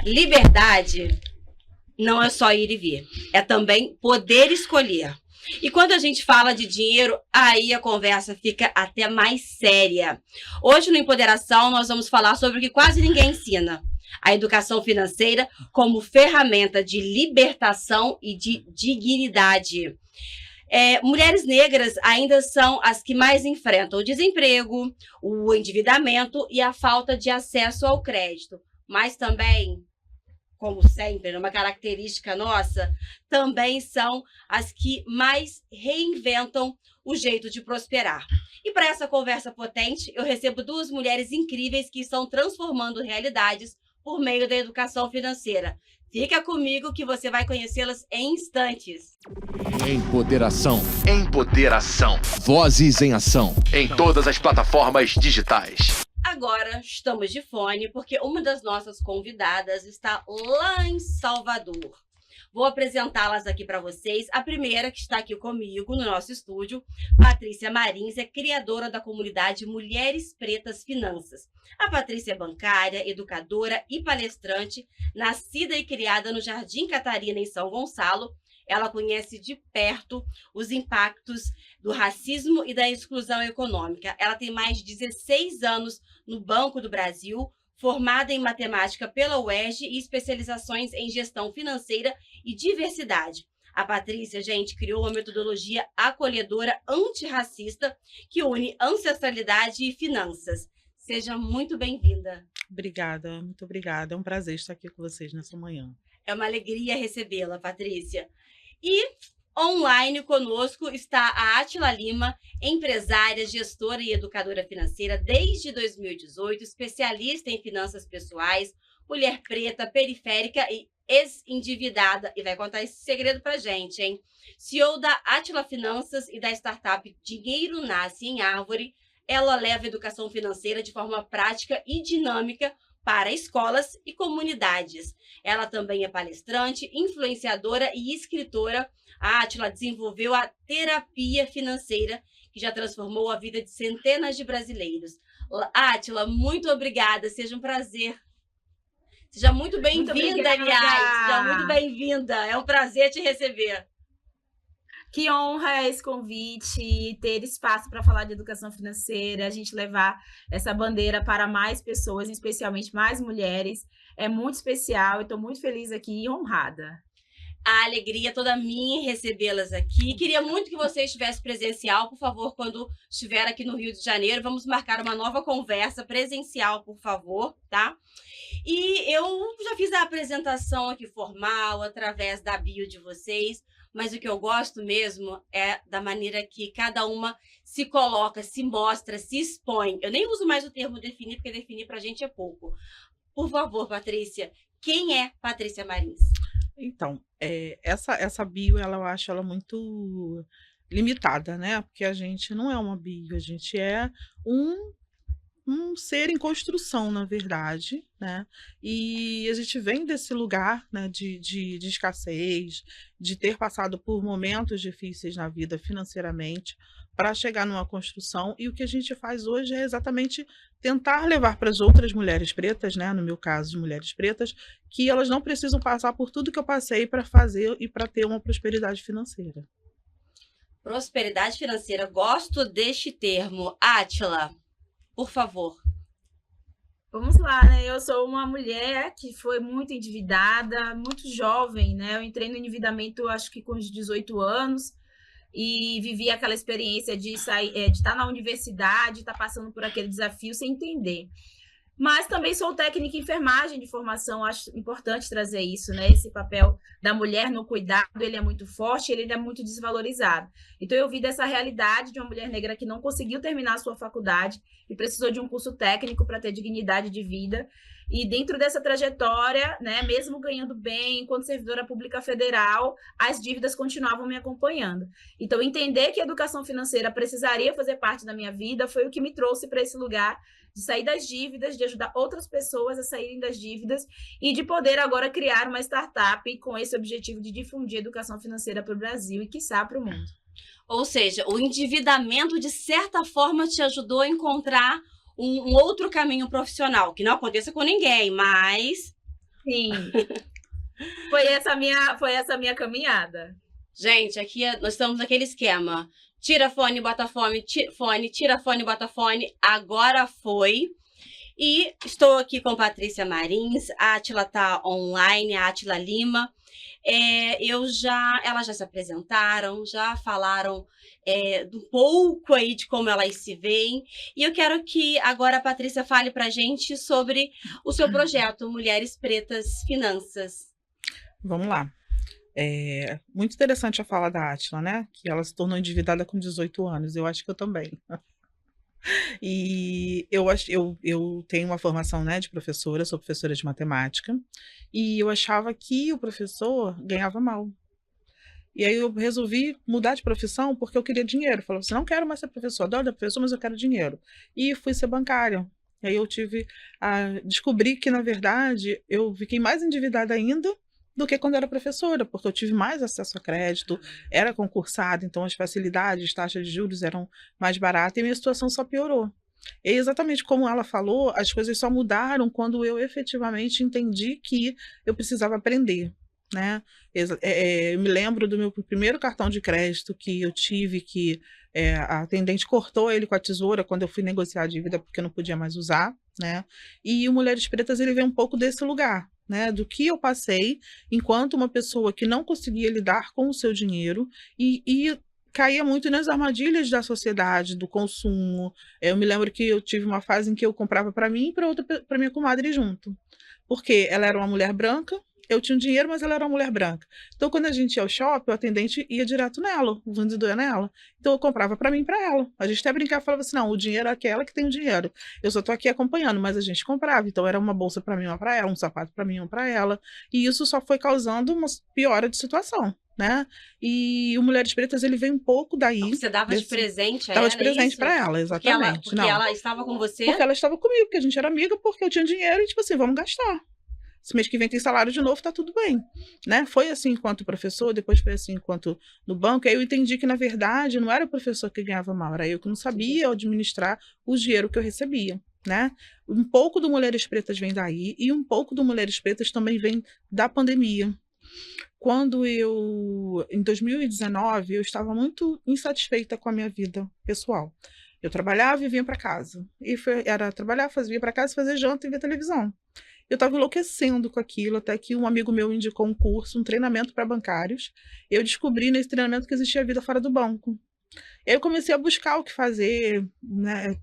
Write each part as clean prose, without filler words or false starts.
Liberdade não é só ir e vir, é também poder escolher. E quando a gente fala de dinheiro, aí a conversa fica até mais séria. Hoje no Empoderação nós vamos falar sobre o que quase ninguém ensina: a educação financeira como ferramenta de libertação e de dignidade. Mulheres negras ainda são as que mais enfrentam o desemprego, o endividamento e a falta de acesso ao crédito. Mas também, como sempre, uma característica nossa, também são as que mais reinventam o jeito de prosperar. E para essa conversa potente, eu recebo duas mulheres incríveis que estão transformando realidades por meio da educação financeira. Fica comigo que você vai conhecê-las em instantes. Empoderação. Empoderação. Vozes em ação. Em todas as plataformas digitais. Agora estamos de fone porque uma das nossas convidadas está lá em Salvador. Vou apresentá-las aqui para vocês. A primeira que está aqui comigo no nosso estúdio, Patrícia Marins, é criadora da comunidade Mulheres Pretas Finanças. A Patrícia é bancária, educadora e palestrante, nascida e criada no Jardim Catarina, em São Gonçalo. Ela conhece de perto os impactos do racismo e da exclusão econômica. Ela tem mais de 16 anos no Banco do Brasil, formada em matemática pela UERJ e especializações em gestão financeira e diversidade. A Patrícia, gente, criou uma metodologia acolhedora antirracista que une ancestralidade e finanças. Seja muito bem-vinda. Obrigada, muito obrigada. É um prazer estar aqui com vocês nessa manhã. É uma alegria recebê-la, Patrícia. E online conosco está a Átila Lima, empresária, gestora e educadora financeira desde 2018, especialista em finanças pessoais, mulher preta, periférica e ex-endividada. E vai contar esse segredo pra gente, hein? CEO da Átila Finanças e da startup Dinheiro Nasce em Árvore, ela leva a educação financeira de forma prática e dinâmica para escolas e comunidades. Ela também é palestrante, influenciadora e escritora. A Átila desenvolveu a terapia financeira, que já transformou a vida de centenas de brasileiros. Átila, muito obrigada, seja um prazer. Seja muito bem-vinda, aliás. Seja muito bem-vinda. É um prazer te receber. Que honra esse convite, ter espaço para falar de educação financeira, a gente levar essa bandeira para mais pessoas, especialmente mais mulheres. É muito especial e estou muito feliz aqui e honrada. A alegria toda minha em recebê-las aqui. Queria muito que você estivesse presencial, por favor, quando estiver aqui no Rio de Janeiro. Vamos marcar uma nova conversa presencial, por favor, tá? E eu já fiz a apresentação aqui formal, através da bio de vocês, mas o que eu gosto mesmo é da maneira que cada uma se coloca, se mostra, se expõe. Eu nem uso mais o termo definir, porque definir pra gente é pouco. Por favor, Patrícia, quem é Patrícia Marins? Então, essa bio, eu acho ela muito limitada, né? Porque a gente não é uma bio, a gente é um ser em construção, na verdade, né? E a gente vem desse lugar, né, de escassez, de ter passado por momentos difíceis na vida financeiramente, para chegar numa construção. E o que a gente faz hoje é exatamente tentar levar para as outras mulheres pretas, né, no meu caso, de mulheres pretas, que elas não precisam passar por tudo que eu passei para fazer e para ter uma prosperidade financeira. Prosperidade financeira, gosto deste termo. Átila, por favor. Vamos lá, né? Eu sou uma mulher que foi muito endividada, muito jovem, né? Eu entrei no endividamento, acho que com os 18 anos, e vivi aquela experiência de sair, de estar na universidade, estar passando por aquele desafio sem entender. Mas também sou técnica em enfermagem de formação, acho importante trazer isso, né? Esse papel da mulher no cuidado, ele é muito forte, ele é muito desvalorizado. Então, eu vi dessa realidade de uma mulher negra que não conseguiu terminar a sua faculdade e precisou de um curso técnico para ter dignidade de vida. E dentro dessa trajetória, né, mesmo ganhando bem, enquanto servidora pública federal, as dívidas continuavam me acompanhando. Então, entender que a educação financeira precisaria fazer parte da minha vida foi o que me trouxe para esse lugar de sair das dívidas, de ajudar outras pessoas a saírem das dívidas e de poder agora criar uma startup com esse objetivo de difundir a educação financeira para o Brasil e, quiçá, para o mundo. Ou seja, o endividamento, de certa forma, te ajudou a encontrar um outro caminho profissional, que não aconteça com ninguém, mas Sim. Foi essa minha caminhada. Gente, aqui nós estamos naquele esquema. Tira fone, bota fone, tira fone, bota fone. Agora foi. E estou aqui com Patrícia Marins, a Átila tá online, a Átila Lima. Elas já se apresentaram, já falaram um pouco aí de como elas se veem. E eu quero que agora a Patrícia fale pra gente sobre o seu projeto Mulheres Pretas Finanças. Vamos lá. Muito interessante a fala da Átila, né? Que ela se tornou endividada com 18 anos. Eu acho que eu também. E eu tenho uma formação, né, de professora, sou professora de matemática, e eu achava que o professor ganhava mal. E aí eu resolvi mudar de profissão porque eu queria dinheiro. Falei assim, não quero mais ser professor, adoro ser professor, mas eu quero dinheiro. E fui ser bancária. E aí eu descobri que, na verdade, eu fiquei mais endividada ainda do que quando era professora, porque eu tive mais acesso a crédito, era concursada, então as facilidades, taxas de juros eram mais baratas e minha situação só piorou. E exatamente como ela falou, as coisas só mudaram quando eu efetivamente entendi que eu precisava aprender, né? Eu me lembro do meu primeiro cartão de crédito que eu tive, que a atendente cortou ele com a tesoura quando eu fui negociar a dívida porque eu não podia mais usar, né? E o Mulheres Pretas, ele vem um pouco desse lugar, né, do que eu passei enquanto uma pessoa que não conseguia lidar com o seu dinheiro e caía muito nas armadilhas da sociedade, do consumo. Eu me lembro que eu tive uma fase em que eu comprava para mim e para minha comadre junto, porque ela era uma mulher branca, eu tinha dinheiro, mas ela era uma mulher branca. Então, quando a gente ia ao shopping, o atendente ia direto nela, o vendedor ia nela. Então, eu comprava para mim e para ela. A gente até brincava e falava assim, não, o dinheiro é aquela que tem o dinheiro. Eu só estou aqui acompanhando, mas a gente comprava. Então, era uma bolsa para mim, uma para ela, um sapato para mim, um para ela. E isso só foi causando uma piora de situação, né? E o Mulheres Pretas, ele vem um pouco daí. Você dava de presente a ela? Dava de presente para ela, exatamente. Porque ela estava com você? Porque ela estava comigo, porque a gente era amiga, porque eu tinha dinheiro e, tipo assim, vamos gastar. Esse mês que vem tem salário de novo, tá tudo bem, né? Foi assim enquanto professor, depois foi assim enquanto no banco. Aí eu entendi que, na verdade, não era o professor que ganhava mal, era eu que não sabia administrar o dinheiro que eu recebia, né? Um pouco do Mulheres Pretas vem daí e um pouco do Mulheres Pretas também vem da pandemia. Quando em 2019, eu estava muito insatisfeita com a minha vida pessoal. Eu trabalhava e vinha para casa. Era trabalhar, vinha para casa, fazer janta e ver televisão. Eu estava enlouquecendo com aquilo, até que um amigo meu indicou um curso, um treinamento para bancários. Eu descobri nesse treinamento que existia vida fora do banco. E aí eu comecei a buscar o que fazer, né,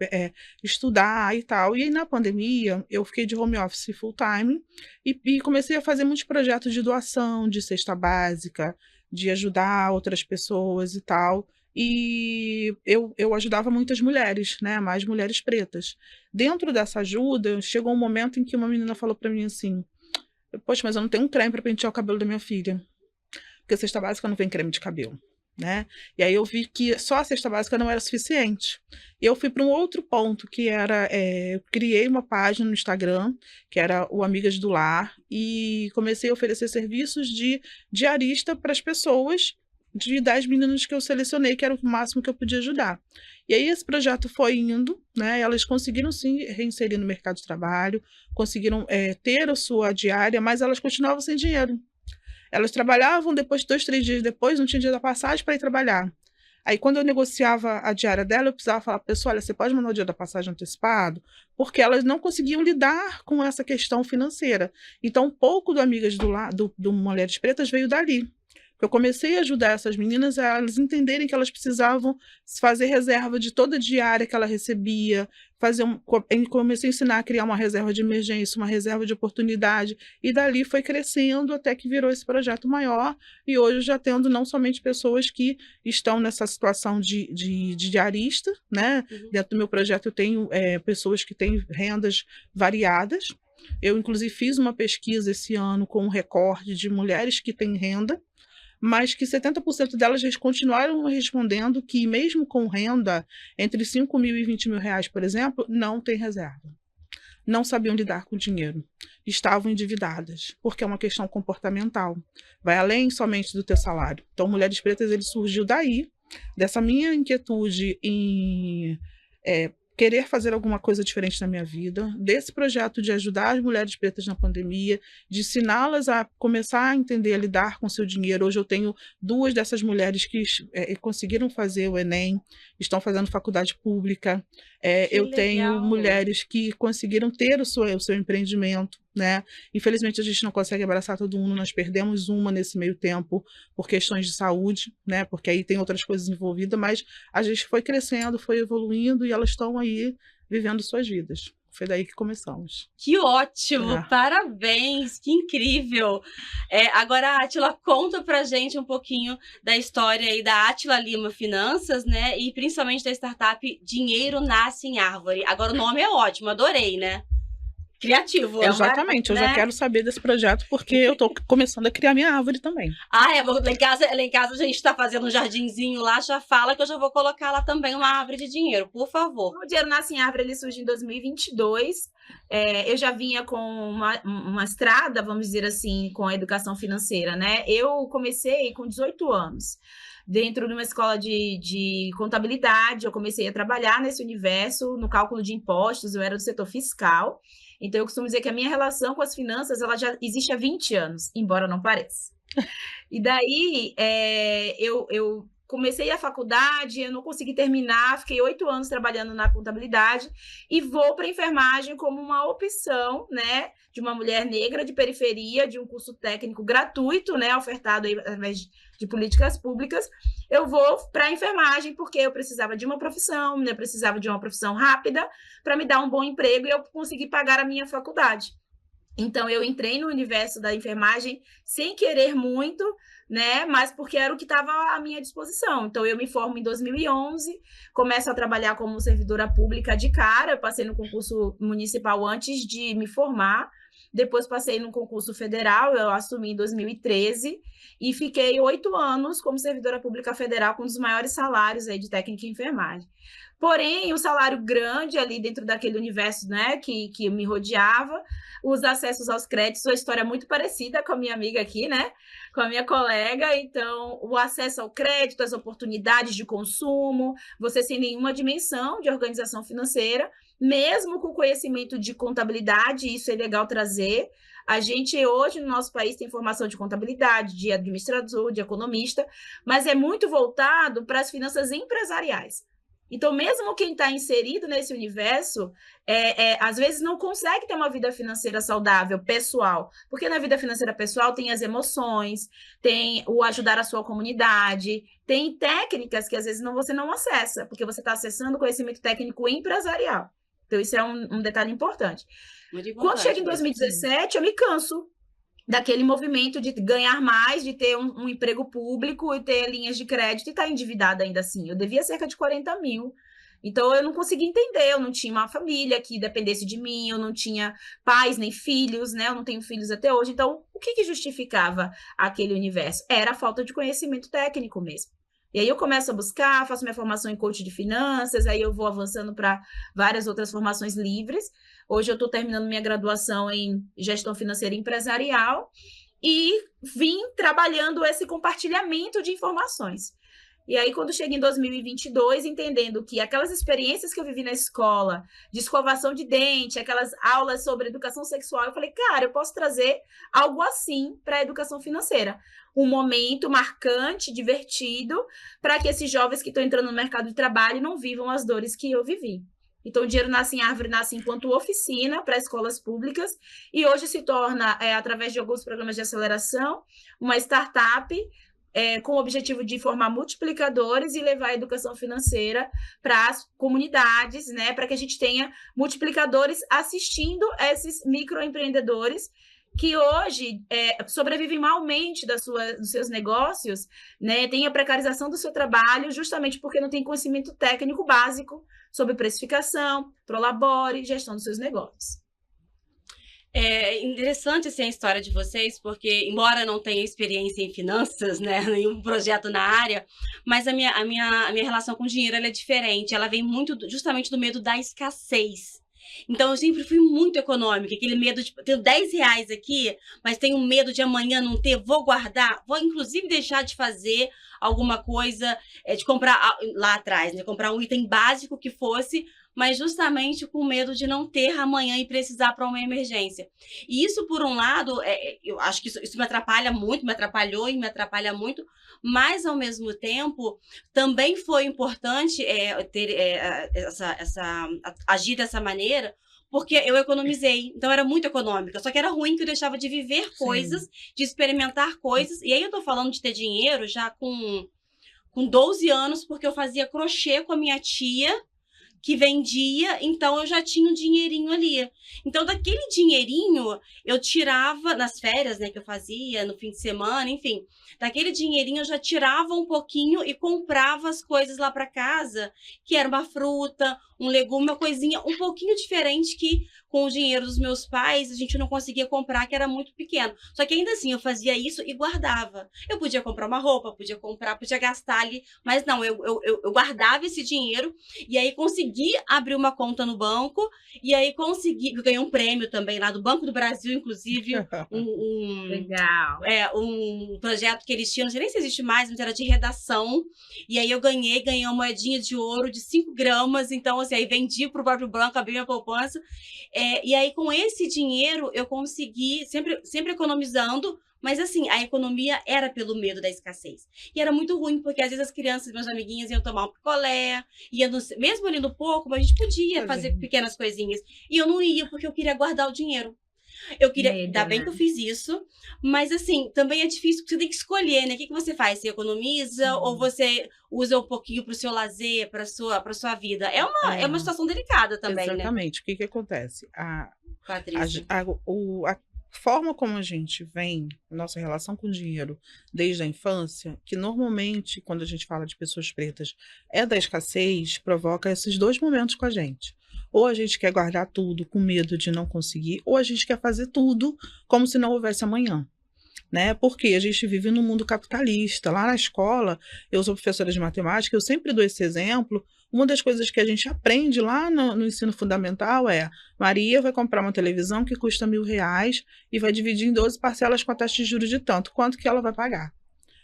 estudar e tal. E aí, na pandemia, eu fiquei de home office full time e comecei a fazer muitos projetos de doação, de cesta básica, de ajudar outras pessoas e tal. E eu ajudava muitas mulheres, né, mais mulheres pretas. Dentro dessa ajuda, chegou um momento em que uma menina falou para mim assim, poxa, mas eu não tenho um creme para pentear o cabelo da minha filha, porque a cesta básica não vem creme de cabelo, né? E aí eu vi que só a cesta básica não era suficiente. E eu fui para um outro ponto, que era, eu criei uma página no Instagram, que era o Amigas do Lar, e comecei a oferecer serviços de diarista para as pessoas, de 10 meninas que eu selecionei, que era o máximo que eu podia ajudar. E aí esse projeto foi indo, né? Elas conseguiram se reinserir no mercado de trabalho, conseguiram ter a sua diária, mas elas continuavam sem dinheiro. Elas trabalhavam, depois, 2, 3 dias depois, não tinha dia da passagem para ir trabalhar. Aí, quando eu negociava a diária dela, eu precisava falar, pessoal, olha, você pode mandar o dia da passagem antecipado? Porque elas não conseguiam lidar com essa questão financeira. Então, um pouco do Amigas do Mulheres Pretas veio dali. Eu comecei a ajudar essas meninas a elas entenderem que elas precisavam fazer reserva de toda a diária que ela recebia, comecei a ensinar a criar uma reserva de emergência, uma reserva de oportunidade, e dali foi crescendo até que virou esse projeto maior, e hoje já tendo não somente pessoas que estão nessa situação de diarista, né? Uhum. Dentro do meu projeto eu tenho pessoas que têm rendas variadas. Eu, inclusive, fiz uma pesquisa esse ano com um recorde de mulheres que têm renda, mas que 70% delas continuaram respondendo que, mesmo com renda entre 5 mil e 20 mil reais, por exemplo, não tem reserva. Não sabiam lidar com o dinheiro. Estavam endividadas, porque é uma questão comportamental. Vai além somente do teu salário. Então, Mulheres Pretas, ele surgiu daí, dessa minha inquietude em querer fazer alguma coisa diferente na minha vida, desse projeto de ajudar as mulheres pretas na pandemia, de ensiná-las a começar a entender, a lidar com o seu dinheiro. Hoje eu tenho 2 dessas mulheres que conseguiram fazer o Enem, estão fazendo faculdade pública. Eu tenho mulheres que conseguiram ter o seu empreendimento, né? Infelizmente a gente não consegue abraçar todo mundo, nós perdemos uma nesse meio tempo por questões de saúde, né? Porque aí tem outras coisas envolvidas, mas a gente foi crescendo, foi evoluindo e elas estão aí vivendo suas vidas. Foi daí que começamos. Que ótimo! Parabéns! Que incrível! Agora, Átila, conta pra gente um pouquinho da história aí da Átila Lima Finanças, né? E principalmente da startup Dinheiro Nasce em Árvore. Agora, o nome é ótimo, adorei, né? Criativo. Exatamente, eu já quero saber desse projeto, porque eu tô começando a criar minha árvore também. Lá em casa a gente tá fazendo um jardinzinho lá, já fala que eu já vou colocar lá também uma árvore de dinheiro, por favor. O Dinheiro Nasce em Árvore, ele surge em 2022. Eu já vinha com uma estrada, vamos dizer assim, com a educação financeira, né? Eu comecei com 18 anos. Dentro de uma escola de contabilidade, eu comecei a trabalhar nesse universo, no cálculo de impostos, eu era do setor fiscal. Então, eu costumo dizer que a minha relação com as finanças, ela já existe há 20 anos, embora não pareça. E daí, eu comecei a faculdade, eu não consegui terminar, fiquei 8 anos trabalhando na contabilidade e vou para a enfermagem como uma opção, né, de uma mulher negra de periferia, de um curso técnico gratuito, né, ofertado aí através de políticas públicas. Eu vou para a enfermagem porque eu precisava de uma profissão, eu precisava de uma profissão rápida para me dar um bom emprego e eu consegui pagar a minha faculdade. Então, eu entrei no universo da enfermagem sem querer muito, né? Mas porque era o que estava à minha disposição. Então, eu me formo em 2011, começo a trabalhar como servidora pública de cara, eu passei no concurso municipal antes de me formar, depois passei no concurso federal, eu assumi em 2013 e fiquei 8 anos como servidora pública federal com um dos maiores salários aí de técnica em enfermagem. Porém, o salário grande ali dentro daquele universo, né, que me rodeava, os acessos aos créditos, uma história muito parecida com a minha amiga aqui, né, com a minha colega. Então, o acesso ao crédito, as oportunidades de consumo, você sem nenhuma dimensão de organização financeira, mesmo com conhecimento de contabilidade, isso é legal trazer. A gente hoje no nosso país tem formação de contabilidade, de administrador, de economista, mas é muito voltado para as finanças empresariais. Então, mesmo quem está inserido nesse universo, às vezes não consegue ter uma vida financeira saudável, pessoal, porque na vida financeira pessoal tem as emoções, tem o ajudar a sua comunidade, tem técnicas que às vezes você não acessa, porque você está acessando conhecimento técnico empresarial. Então, isso é um detalhe importante. Quando chega em 2017, eu me canso daquele movimento de ganhar mais, de ter um emprego público e ter linhas de crédito e estar endividada ainda assim. Eu devia cerca de 40 mil. Então, eu não conseguia entender, eu não tinha uma família que dependesse de mim, eu não tinha pais nem filhos, né? Eu não tenho filhos até hoje. Então, o que justificava aquele universo? Era a falta de conhecimento técnico mesmo. E aí eu começo a buscar, faço minha formação em coach de finanças, aí eu vou avançando para várias outras formações livres. Hoje eu estou terminando minha graduação em gestão financeira empresarial e vim trabalhando esse compartilhamento de informações. E aí, quando chega em 2022, entendendo que aquelas experiências que eu vivi na escola, de escovação de dente, aquelas aulas sobre educação sexual, eu falei, cara, eu posso trazer algo assim para a educação financeira. Um momento marcante, divertido, para que esses jovens que estão entrando no mercado de trabalho não vivam as dores que eu vivi. Então, o Dinheiro Nasce em Árvore nasce enquanto oficina para escolas públicas e hoje se torna, através de alguns programas de aceleração, uma startup com o objetivo de formar multiplicadores e levar a educação financeira para as comunidades, né, para que a gente tenha multiplicadores assistindo esses microempreendedores que hoje sobrevivem malmente dos seus negócios, né, tem a precarização do seu trabalho, justamente porque não tem conhecimento técnico básico sobre precificação, prolabore, gestão dos seus negócios. É interessante assim, a história de vocês, porque, embora não tenha experiência em finanças, né, nenhum projeto na área, mas a minha relação com o dinheiro ela é diferente. Ela vem muito justamente do medo da escassez. Então, eu sempre fui muito econômica, aquele medo de tenho 10 reais aqui, mas tenho medo de amanhã não ter, vou guardar, vou inclusive deixar de fazer alguma coisa, de comprar lá atrás, né? Comprar um item básico que fosse, mas justamente com medo de não ter amanhã e precisar para uma emergência. E isso, por um lado, eu acho que isso me atrapalha muito, me atrapalhou e me atrapalha muito, mas, ao mesmo tempo, também foi importante agir dessa maneira, porque eu economizei. Então, era muito econômica. Só que era ruim que eu deixava de viver coisas, de experimentar coisas. E aí, eu tô falando de ter dinheiro já com 12 anos, porque eu fazia crochê com a minha tia, que vendia, então eu já tinha um dinheirinho ali. Então, daquele dinheirinho, eu tirava nas férias, né, que eu fazia, no fim de semana, enfim. Daquele dinheirinho, eu já tirava um pouquinho e comprava as coisas lá para casa, que era uma fruta, um legume, uma coisinha um pouquinho diferente que, com o dinheiro dos meus pais, a gente não conseguia comprar, que era muito pequeno. Só que ainda assim, eu fazia isso e guardava. Eu podia comprar uma roupa, podia gastar ali, mas não, eu guardava esse dinheiro e aí consegui abrir uma conta no banco e aí eu ganhei um prêmio também lá do Banco do Brasil, inclusive, Legal. Um projeto que eles tinham, não sei nem se existe mais, mas era de redação, e aí eu ganhei uma moedinha de ouro de 5 gramas, então assim, aí vendi pro próprio banco, abri minha poupança, e aí com esse dinheiro eu consegui, sempre economizando, mas assim, a economia era pelo medo da escassez. E era muito ruim, porque às vezes as crianças, meus amiguinhos, iam tomar um picolé, mesmo indo pouco, mas a gente podia fazer pequenas coisinhas. E eu não ia, porque eu queria guardar o dinheiro. Eu queria, ainda bem que eu fiz isso, mas assim, também é difícil, porque você tem que escolher, né? O que você faz? Você economiza ou você usa um pouquinho para o seu lazer, para sua vida? É uma situação delicada também, exatamente. Né? O que acontece? Patrícia. A forma como a gente vem, nossa relação com o dinheiro desde a infância, que normalmente, quando a gente fala de pessoas pretas, é da escassez, provoca esses dois momentos com a gente. Ou a gente quer guardar tudo com medo de não conseguir, ou a gente quer fazer tudo como se não houvesse amanhã. Né? Porque a gente vive num mundo capitalista. Lá na escola, eu sou professora de matemática, eu sempre dou esse exemplo. Uma das coisas que a gente aprende lá no ensino fundamental é: Maria vai comprar uma televisão que custa R$1.000 e vai dividir em 12 parcelas com a taxa de juros de tanto. Quanto que ela vai pagar?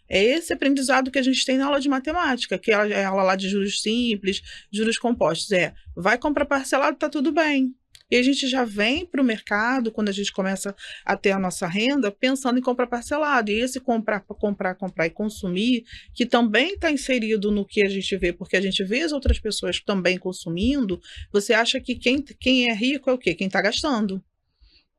É esse aprendizado que a gente tem na aula de matemática, que é a aula lá de juros simples, juros compostos. Vai comprar parcelado, tá tudo bem. E a gente já vem para o mercado, quando a gente começa a ter a nossa renda, pensando em comprar parcelado. E esse comprar e consumir, que também está inserido no que a gente vê, porque a gente vê as outras pessoas também consumindo, você acha que quem é rico é o quê? Quem está gastando.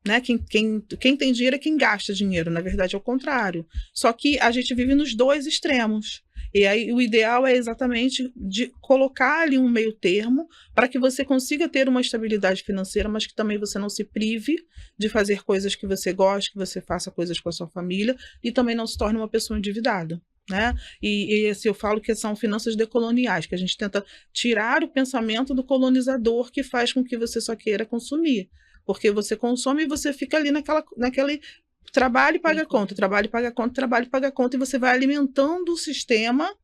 Né? Quem tem dinheiro é quem gasta dinheiro, na verdade é o contrário. Só que a gente vive nos dois extremos. E aí o ideal é exatamente de colocar ali um meio termo para que você consiga ter uma estabilidade financeira, mas que também você não se prive de fazer coisas que você gosta, que você faça coisas com a sua família e também não se torne uma pessoa endividada. Né? E assim, eu falo que são finanças decoloniais, que a gente tenta tirar o pensamento do colonizador que faz com que você só queira consumir. Porque você consome e você fica ali naquele trabalho e paga conta, trabalho e paga conta, trabalho e paga conta, e você vai alimentando o sistema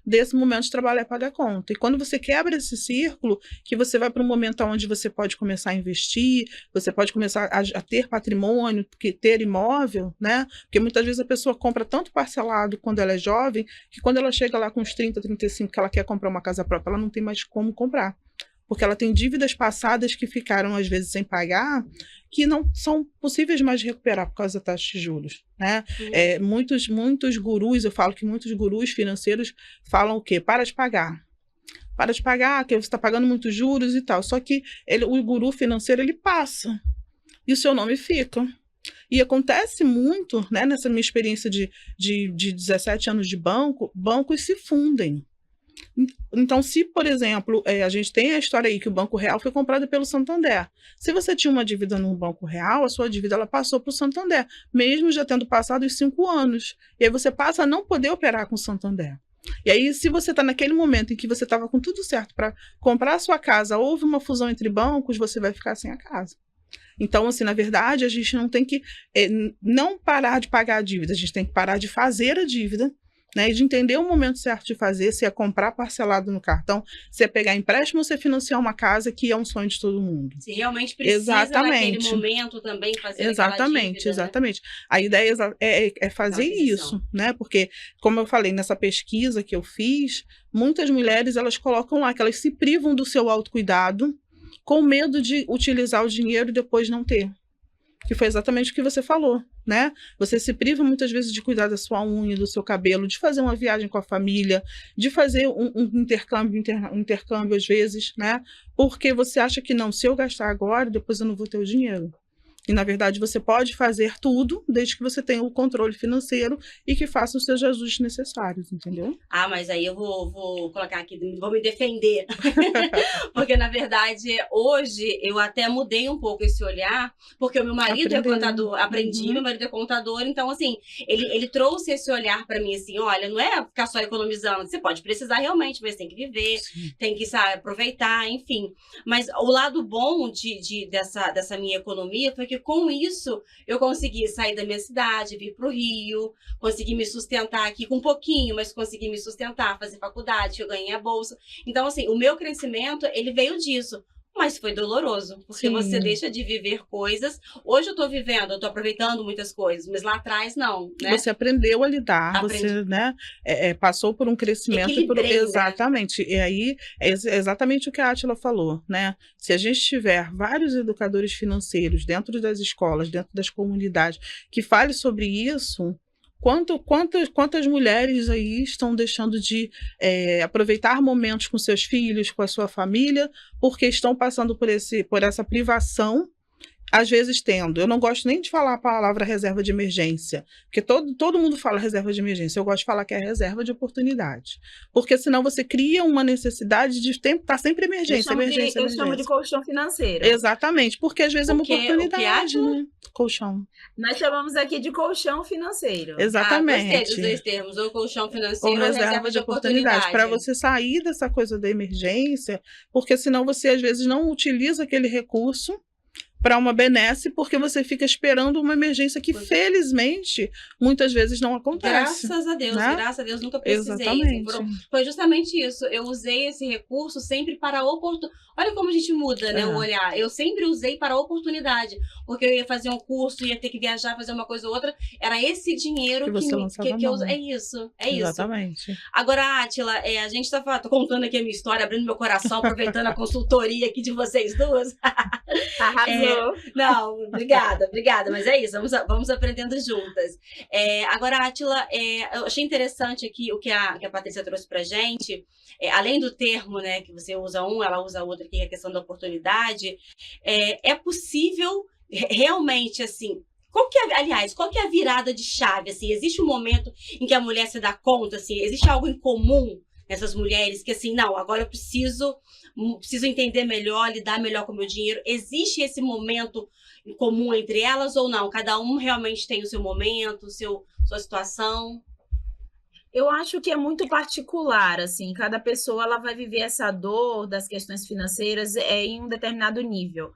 desse momento de trabalhar e pagar conta. E quando você quebra esse círculo, que você vai para um momento onde você pode começar a investir, você pode começar a ter patrimônio, ter imóvel, né? Porque muitas vezes a pessoa compra tanto parcelado quando ela é jovem, que quando ela chega lá com uns 30, 35, que ela quer comprar uma casa própria, ela não tem mais como comprar. Porque ela tem dívidas passadas que ficaram, às vezes, sem pagar, que não são possíveis mais de recuperar por causa da taxa de juros. Né? Muitos gurus, eu falo que muitos gurus financeiros falam o quê? Para de pagar. Para de pagar, que você está pagando muitos juros e tal. Só que o guru financeiro, ele passa. E o seu nome fica. E acontece muito, né, nessa minha experiência de 17 anos de banco, bancos se fundem. Então, se, por exemplo, a gente tem a história aí que o Banco Real foi comprado pelo Santander. Se você tinha uma dívida no Banco Real, a sua dívida ela passou para o Santander, mesmo já tendo passado os 5 anos. E aí você passa a não poder operar com o Santander. E aí, se você está naquele momento em que você estava com tudo certo para comprar a sua casa, houve uma fusão entre bancos, você vai ficar sem a casa. Então, assim, na verdade, a gente não tem que não parar de pagar a dívida, a gente tem que parar de fazer a dívida, né, e de entender o momento certo de fazer, se é comprar parcelado no cartão, se é pegar empréstimo ou se é financiar uma casa, que é um sonho de todo mundo. Se realmente precisa naquele momento também fazer exatamente, dívida, exatamente. Né? A ideia é fazer isso, né? Porque, como eu falei, nessa pesquisa que eu fiz, muitas mulheres, elas colocam lá que elas se privam do seu autocuidado com medo de utilizar o dinheiro e depois não ter. Que foi exatamente o que você falou, né? Você se priva muitas vezes de cuidar da sua unha, do seu cabelo, de fazer uma viagem com a família, de fazer um intercâmbio às vezes, né? Porque você acha que não, se eu gastar agora, depois eu não vou ter o dinheiro. E, na verdade, você pode fazer tudo desde que você tenha o controle financeiro e que faça os seus ajustes necessários, entendeu? Ah, mas aí eu vou colocar aqui, vou me defender. Porque, na verdade, hoje eu até mudei um pouco esse olhar, porque o meu marido é contador, meu marido é contador, então, assim, ele trouxe esse olhar para mim, assim, olha, não é ficar só economizando, você pode precisar realmente, mas tem que viver, tem que, sabe, aproveitar, enfim. Mas o lado bom dessa minha economia foi que com isso eu consegui sair da minha cidade, vir para o Rio, consegui me sustentar aqui com um pouquinho, mas consegui me sustentar, fazer faculdade, eu ganhei a bolsa. Então, assim, o meu crescimento, ele veio disso. Mas foi doloroso, porque você deixa de viver coisas. Hoje eu tô vivendo, eu tô aproveitando muitas coisas, mas lá atrás não, né? Você aprendeu a lidar, você, né, passou por um crescimento. Exatamente. Né? E aí, é exatamente o que a Átila falou, né? Se a gente tiver vários educadores financeiros dentro das escolas, dentro das comunidades, que falem sobre isso... Quantas mulheres aí estão deixando de aproveitar momentos com seus filhos, com a sua família, porque estão passando por essa privação, às vezes tendo. Eu não gosto nem de falar a palavra reserva de emergência, porque todo mundo fala reserva de emergência. Eu gosto de falar que é reserva de oportunidade. Porque senão você cria uma necessidade de estar sempre emergência. Eu chamo de colchão financeiro. Exatamente, porque às vezes é uma oportunidade, né? Colchão. Nós chamamos aqui de colchão financeiro. Exatamente. Gostei dos dois termos, ou colchão financeiro ou reserva de oportunidade. Para você sair dessa coisa da emergência, porque senão você às vezes não utiliza aquele recurso para uma benesse, porque você fica esperando uma emergência que, felizmente, muitas vezes não acontece. Graças a Deus, né? Graças a Deus, nunca precisei. Exatamente. Foi justamente isso. Eu usei esse recurso sempre para a oportunidade. Olha como a gente muda, né, o olhar. Eu sempre usei para a oportunidade, porque eu ia fazer um curso, ia ter que viajar, fazer uma coisa ou outra. Era esse dinheiro que eu usei. É isso. Exatamente. Agora, Átila, a gente tô contando aqui a minha história, abrindo meu coração, aproveitando a consultoria aqui de vocês duas. Arrasou. Não, obrigada, mas é isso, vamos aprendendo juntas. Agora, Átila, eu achei interessante aqui o que a Patrícia trouxe pra gente, além do termo, né, que você usa ela usa outro, que é a questão da oportunidade, é possível realmente, assim, qual que é a virada de chave, assim, existe um momento em que a mulher se dá conta, assim, existe algo em comum nessas mulheres que, assim, não, agora eu preciso entender melhor, lidar melhor com o meu dinheiro. Existe esse momento em comum entre elas ou não? Cada um realmente tem o seu momento, sua situação? Eu acho que é muito particular, assim, cada pessoa ela vai viver essa dor das questões financeiras em um determinado nível.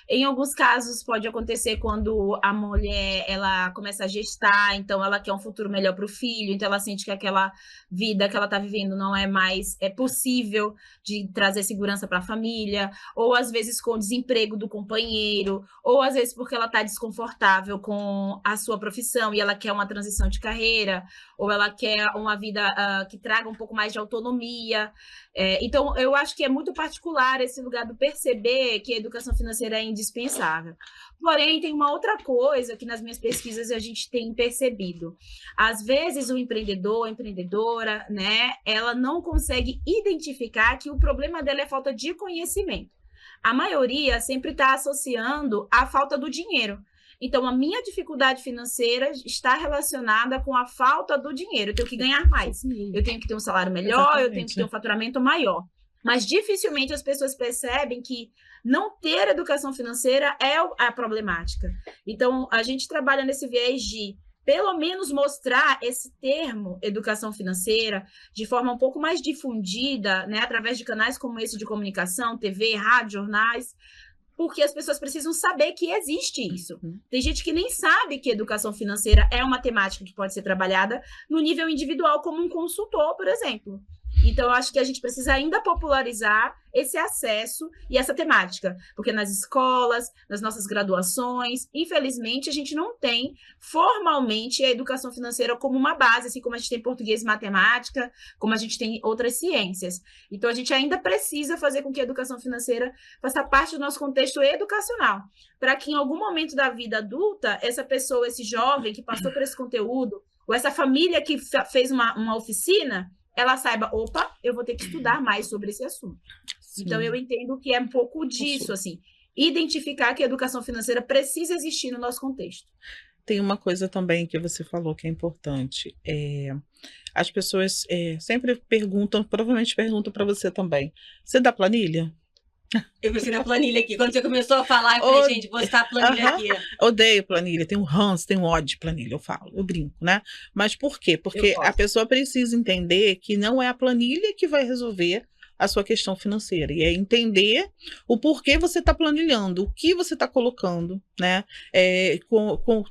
Em alguns casos pode acontecer quando a mulher ela começa a gestar, então ela quer um futuro melhor para o filho, então ela sente que aquela vida que ela está vivendo não é mais possível de trazer segurança para a família, ou às vezes com o desemprego do companheiro, ou às vezes porque ela está desconfortável com a sua profissão e ela quer uma transição de carreira, ou ela quer uma vida que traga um pouco mais de autonomia. Então, eu acho que é muito particular esse lugar do perceber que a educação financeira é indispensável. Porém, tem uma outra coisa que nas minhas pesquisas a gente tem percebido. Às vezes, o empreendedor, a empreendedora, né, ela não consegue identificar que o problema dela é falta de conhecimento. A maioria sempre está associando a falta do dinheiro. Então, a minha dificuldade financeira está relacionada com a falta do dinheiro. Eu tenho que ganhar mais, eu tenho que ter um salário melhor, exatamente, eu tenho que ter um faturamento maior. Mas dificilmente as pessoas percebem que não ter educação financeira é a problemática. Então, a gente trabalha nesse viés de, pelo menos, mostrar esse termo, educação financeira, de forma um pouco mais difundida, né, através de canais como esse de comunicação, TV, rádio, jornais, porque as pessoas precisam saber que existe isso. Tem gente que nem sabe que educação financeira é uma temática que pode ser trabalhada no nível individual, como um consultor, por exemplo. Então, eu acho que a gente precisa ainda popularizar esse acesso e essa temática, porque nas escolas, nas nossas graduações, infelizmente, a gente não tem formalmente a educação financeira como uma base, assim como a gente tem português e matemática, como a gente tem outras ciências. Então, a gente ainda precisa fazer com que a educação financeira faça parte do nosso contexto educacional, para que em algum momento da vida adulta, essa pessoa, esse jovem que passou por esse conteúdo, ou essa família que fez uma oficina, ela saiba, opa, eu vou ter que estudar mais sobre esse assunto. Sim. Então, eu entendo que é um pouco disso, assim, identificar que a educação financeira precisa existir no nosso contexto. Tem uma coisa também que você falou que é importante. As pessoas sempre perguntam, provavelmente perguntam para você também, você dá planilha? Eu pensei na planilha aqui. Quando você começou a falar, eu falei, gente, vou citar a planilha aqui. Odeio planilha. Tem um ranço, tem um ódio de planilha, eu brinco, né? Mas por quê? Porque a pessoa precisa entender que não é a planilha que vai resolver a sua questão financeira. E é entender o porquê você está planilhando, o que você está colocando, né?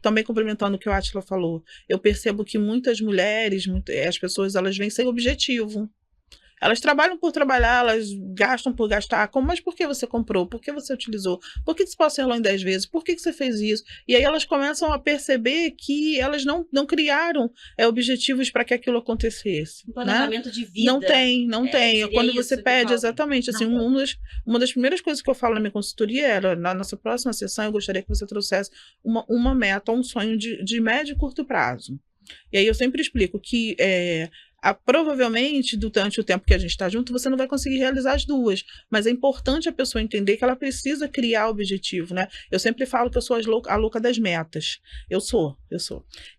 Também complementando o que o Átila falou, eu percebo que muitas mulheres, as pessoas, elas vêm sem objetivo. Elas trabalham por trabalhar, elas gastam por gastar. Mas por que você comprou? Por que você utilizou? Por que você parcelou em 10 vezes? Por que você fez isso? E aí elas começam a perceber que elas não criaram objetivos para que aquilo acontecesse. Um planejamento, né? De vida. Não tem. Quando você pede, exatamente. Assim, uma das primeiras coisas que eu falo na minha consultoria era, na nossa próxima sessão, eu gostaria que você trouxesse uma meta, um sonho de médio e curto prazo. E aí eu sempre explico que provavelmente, durante o tempo que a gente está junto, você não vai conseguir realizar as duas, mas é importante a pessoa entender que ela precisa criar objetivo, né? Eu sempre falo que eu sou a louca das metas. Eu sou.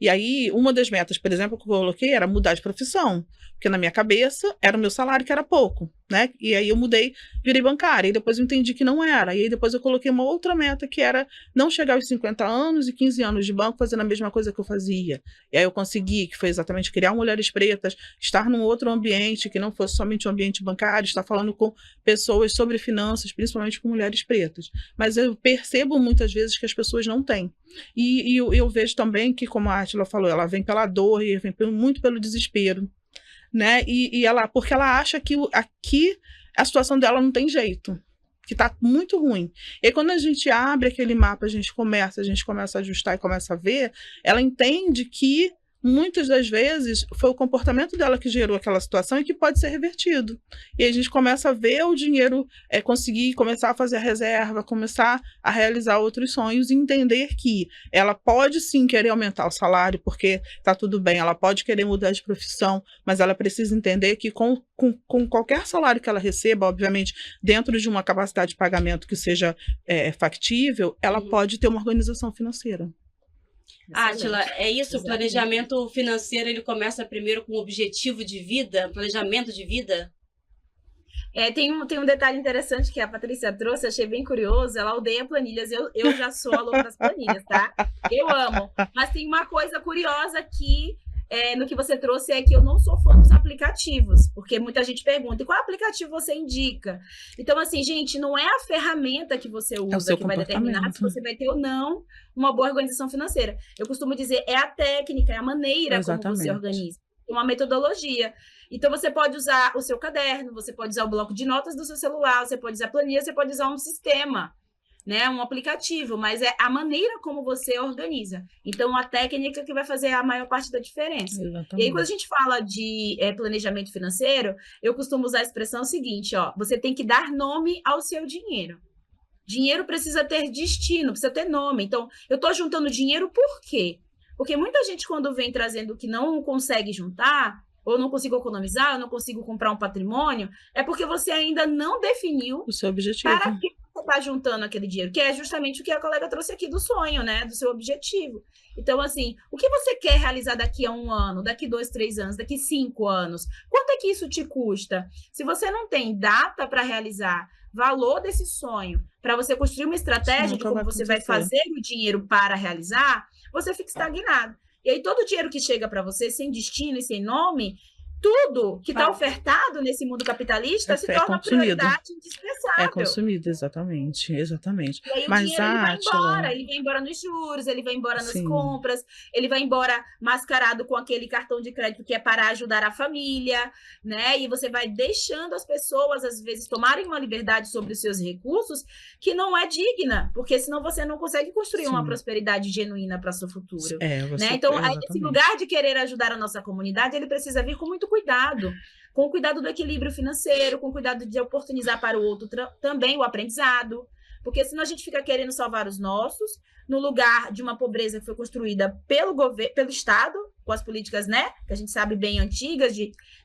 E aí, uma das metas, por exemplo, que eu coloquei era mudar de profissão, porque na minha cabeça era o meu salário que era pouco, né? E aí eu mudei, virei bancária, e depois eu entendi que não era. E aí depois eu coloquei uma outra meta que era não chegar aos 50 anos e 15 anos de banco fazendo a mesma coisa que eu fazia. E aí eu consegui, que foi exatamente criar Mulheres Pretas, estar num outro ambiente que não fosse somente um ambiente bancário, estar falando com pessoas sobre finanças, principalmente com mulheres pretas. Mas eu percebo muitas vezes que as pessoas não têm. E eu vejo também que, como a Átila falou, ela vem pela dor e vem muito pelo desespero, né? Porque ela acha que aqui a situação dela não tem jeito, que está muito ruim. E aí, quando a gente abre aquele mapa, a gente começa a ajustar e começa a ver, ela entende que muitas das vezes foi o comportamento dela que gerou aquela situação e que pode ser revertido. E aí a gente começa a ver o dinheiro conseguir começar a fazer a reserva, começar a realizar outros sonhos e entender que ela pode sim querer aumentar o salário, porque está tudo bem, ela pode querer mudar de profissão, mas ela precisa entender que com qualquer salário que ela receba, obviamente, dentro de uma capacidade de pagamento que seja factível, ela pode ter uma organização financeira. Átila, é isso? O planejamento financeiro, ele começa primeiro com objetivo de vida, planejamento de vida? Tem um detalhe interessante que a Patrícia trouxe, achei bem curioso, ela odeia planilhas, eu já sou a louca das planilhas, tá? Eu amo, mas tem uma coisa curiosa que no que você trouxe é que eu não sou fã dos aplicativos, porque muita gente pergunta, e qual aplicativo você indica? Então, assim, gente, não é a ferramenta que você usa que vai determinar se você vai ter ou não uma boa organização financeira. Eu costumo dizer, é a técnica, é a maneira como você organiza, uma metodologia. Então, você pode usar o seu caderno, você pode usar o bloco de notas do seu celular, você pode usar planilha, você pode usar um sistema, né, um aplicativo, mas é a maneira como você organiza. Então, a técnica que vai fazer a maior parte da diferença. Exatamente. E aí, quando a gente fala de planejamento financeiro, eu costumo usar a expressão seguinte, você tem que dar nome ao seu dinheiro. Dinheiro precisa ter destino, precisa ter nome. Então, eu estou juntando dinheiro por quê? Porque muita gente, quando vem trazendo que não consegue juntar, ou não consigo economizar, ou não consigo comprar um patrimônio, é porque você ainda não definiu o seu objetivo. Para que você está juntando aquele dinheiro, que é justamente o que a colega trouxe aqui do sonho, né? Do seu objetivo. Então, assim, o que você quer realizar daqui a 1 ano, daqui 2, 3 anos, daqui 5 anos? Quanto é que isso te custa? Se você não tem data para realizar, valor desse sonho, para você construir uma estratégia de como você vai fazer o dinheiro para realizar, você fica estagnado. E aí, todo o dinheiro que chega para você, sem destino e sem nome, tudo que está ofertado nesse mundo capitalista se torna uma prioridade indispensável. É consumido, exatamente. E aí Mas o dinheiro ele vai embora nos juros, ele vai embora nas compras, ele vai embora mascarado com aquele cartão de crédito que é para ajudar a família, né? E você vai deixando as pessoas, às vezes, tomarem uma liberdade sobre os seus recursos que não é digna, porque senão você não consegue construir uma prosperidade genuína para o seu futuro. Né? Então, esse lugar de querer ajudar a nossa comunidade, ele precisa vir com muito cuidado, com o cuidado do equilíbrio financeiro, com o cuidado de oportunizar para o outro também o aprendizado, porque senão a gente fica querendo salvar os nossos, no lugar de uma pobreza que foi construída pelo governo, pelo Estado, com as políticas, né, que a gente sabe bem antigas,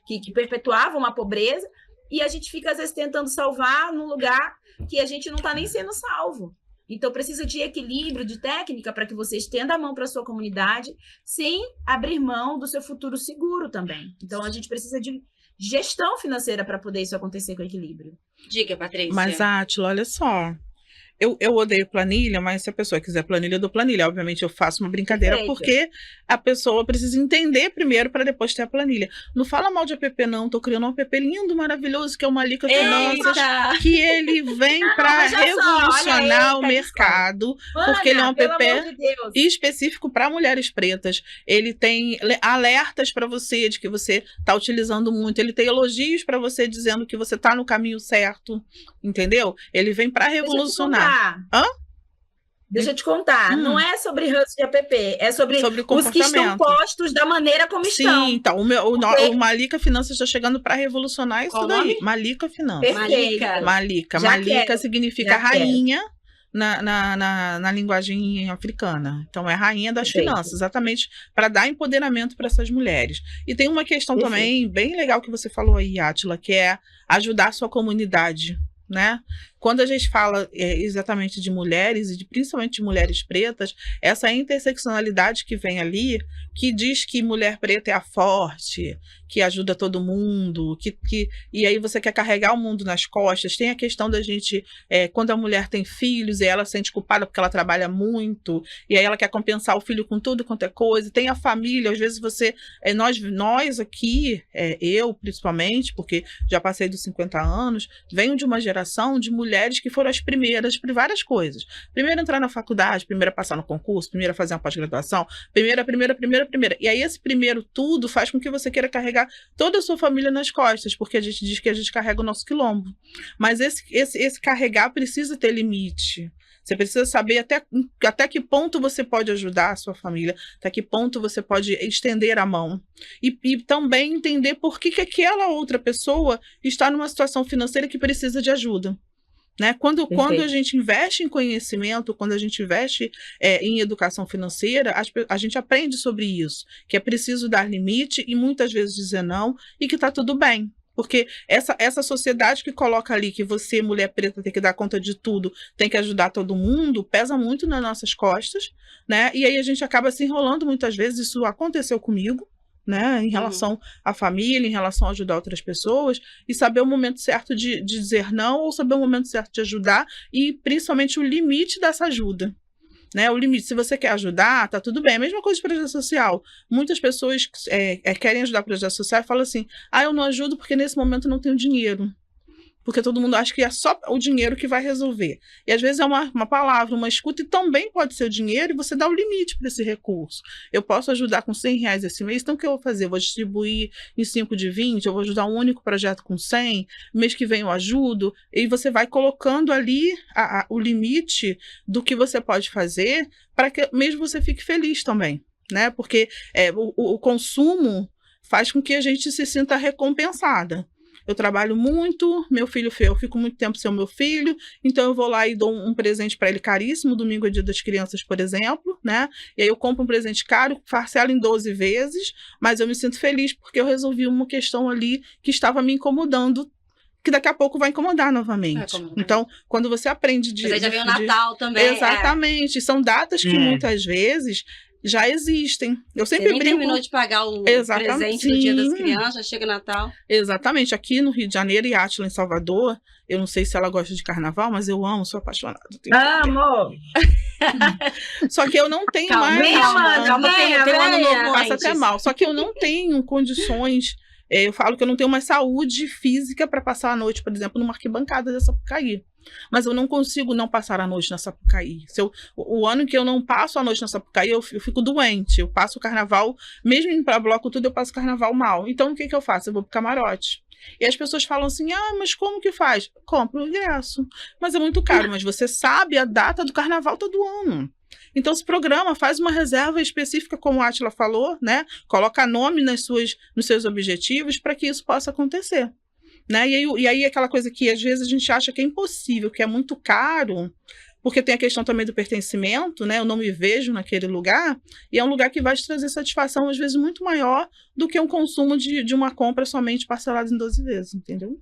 que perpetuavam uma pobreza, e a gente fica, às vezes, tentando salvar num lugar que a gente não está nem sendo salvo. Então, precisa de equilíbrio, de técnica, para que você estenda a mão para a sua comunidade, sem abrir mão do seu futuro seguro também. Então, a gente precisa de gestão financeira para poder isso acontecer com equilíbrio. Diga, Patrícia. Mas, Átila, olha só. Eu odeio planilha, mas se a pessoa quiser planilha, eu dou planilha. Obviamente, eu faço uma brincadeira, porque a pessoa precisa entender primeiro para depois ter a planilha. Não fala mal de app, não. Tô criando um app lindo, maravilhoso, que é o Malika Finanças, que ele vem para revolucionar o mercado, porque ele é um app específico para mulheres pretas. Ele tem alertas para você de que você está utilizando muito. Ele tem elogios para você dizendo que você está no caminho certo, entendeu? Ele vem para revolucionar. Deixa eu te contar, não é sobre ranço de app, é sobre os que estão postos da maneira como estão. Sim, então, o Malika Finanças está chegando para revolucionar isso daí. Malika Finanças. Malika significa rainha na linguagem africana. Então, é rainha das finanças, exatamente para dar empoderamento para essas mulheres. E tem uma questão também bem legal que você falou aí, Átila, que é ajudar a sua comunidade, né? Quando a gente fala exatamente de mulheres, e principalmente de mulheres pretas, essa interseccionalidade que vem ali, que diz que mulher preta é a forte, que ajuda todo mundo, e aí você quer carregar o mundo nas costas. Tem a questão da gente, quando a mulher tem filhos, e ela se sente culpada porque ela trabalha muito, e aí ela quer compensar o filho com tudo quanto é coisa. Tem a família, às vezes você, nós aqui, eu principalmente, porque já passei dos 50 anos, venho de uma geração de mulheres que foram as primeiras por várias coisas. Primeiro entrar na faculdade, primeiro passar no concurso, primeiro fazer uma pós-graduação, primeira. E aí esse primeiro tudo faz com que você queira carregar toda a sua família nas costas, porque a gente diz que a gente carrega o nosso quilombo. Mas esse carregar precisa ter limite. Você precisa saber até que ponto você pode ajudar a sua família, até que ponto você pode estender a mão. E também entender por que aquela outra pessoa está numa situação financeira que precisa de ajuda. Né? Quando a gente investe em conhecimento, quando a gente investe em educação financeira, a gente aprende sobre isso, que é preciso dar limite e muitas vezes dizer não, e que está tudo bem. Porque essa sociedade que coloca ali que você, mulher preta, tem que dar conta de tudo, tem que ajudar todo mundo, pesa muito nas nossas costas, né? E aí a gente acaba se enrolando muitas vezes. Isso aconteceu comigo, né? Em relação à família, em relação a ajudar outras pessoas, e saber o momento certo de dizer não, ou saber o momento certo de ajudar, e principalmente o limite dessa ajuda. Né, o limite, se você quer ajudar, tá tudo bem. A mesma coisa de projeto social. Muitas pessoas querem ajudar projeto social e falam assim, eu não ajudo porque nesse momento não tenho dinheiro. Porque todo mundo acha que é só o dinheiro que vai resolver. E às vezes é uma palavra, uma escuta, e também pode ser o dinheiro, e você dá o limite para esse recurso. Eu posso ajudar com R$100 esse mês, então o que eu vou fazer? Eu vou distribuir em 5 de 20, eu vou ajudar um único projeto com 100, mês que vem eu ajudo, e você vai colocando ali o limite do que você pode fazer para que mesmo você fique feliz também, né? Porque o consumo faz com que a gente se sinta recompensada. Eu trabalho muito, meu filho eu fico muito tempo sem o meu filho, então eu vou lá e dou um presente para ele caríssimo, domingo é dia das crianças, por exemplo, né? E aí eu compro um presente caro, parcelo em 12 vezes, mas eu me sinto feliz porque eu resolvi uma questão ali que estava me incomodando, que daqui a pouco vai incomodar novamente. Então, quando você aprende Mas aí já vem o Natal também. Exatamente, são datas que muitas vezes já existem. Eu sempre brinco. Você nem terminou de pagar o presente no Dia das Crianças, chega Natal. Exatamente. Aqui no Rio de Janeiro e Átila em Salvador, eu não sei se ela gosta de carnaval, mas eu amo, sou apaixonada. Amor! Só que eu não tenho mais... Calma, tem um ano novo passa até mal. Só que eu não tenho condições Eu falo que eu não tenho mais saúde física para passar a noite, por exemplo, numa arquibancada da Sapucaí. Mas eu não consigo não passar a noite na Sapucaí. O ano que eu não passo a noite na Sapucaí, eu fico doente. Eu passo o carnaval, mesmo indo para bloco tudo, eu passo o carnaval mal. Então, o que eu faço? Eu vou pro camarote. E as pessoas falam assim, mas como que faz? Compra o ingresso. Mas é muito caro, mas você sabe a data do carnaval todo ano. Então, se programa, faz uma reserva específica, como a Átila falou, né? Coloca nome nos seus objetivos para que isso possa acontecer. Né? E aí aquela coisa que às vezes a gente acha que é impossível, que é muito caro, porque tem a questão também do pertencimento, né? Eu não me vejo naquele lugar, e é um lugar que vai te trazer satisfação, às vezes, muito maior do que um consumo de uma compra somente parcelada em 12 vezes, entendeu?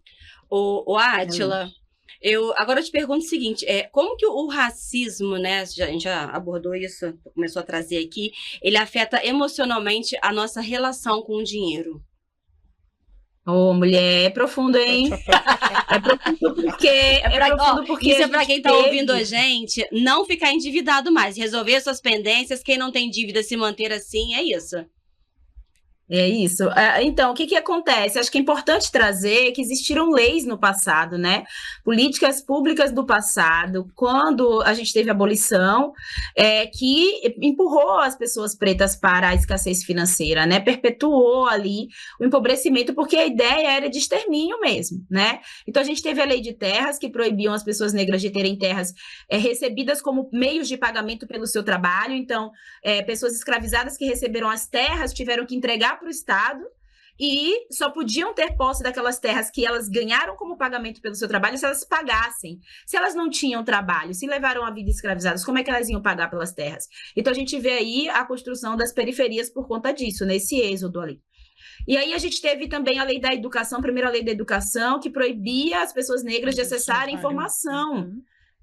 Ô Átila, agora eu te pergunto o seguinte, como que o racismo, né, a gente já abordou isso, começou a trazer aqui, ele afeta emocionalmente a nossa relação com o dinheiro? Ô, mulher, é profundo, hein? É profundo porque isso é pra quem tá ouvindo a gente não ficar endividado mais, resolver suas pendências, quem não tem dívida se manter assim, é isso. É isso. Então, o que acontece? Acho que é importante trazer que existiram leis no passado, né? Políticas públicas do passado, quando a gente teve a abolição, que empurrou as pessoas pretas para a escassez financeira, né? Perpetuou ali o empobrecimento, porque a ideia era de extermínio mesmo, né? Então, a gente teve a lei de terras, que proibiam as pessoas negras de terem terras recebidas como meios de pagamento pelo seu trabalho. Então, pessoas escravizadas que receberam as terras tiveram que entregar para o Estado e só podiam ter posse daquelas terras que elas ganharam como pagamento pelo seu trabalho se elas pagassem. Se elas não tinham trabalho, se levaram a vida escravizadas, como é que elas iam pagar pelas terras? Então a gente vê aí a construção das periferias por conta disso, nesse êxodo ali. E aí a gente teve também a lei da educação, a primeira lei da educação, que proibia as pessoas negras de acessarem informação.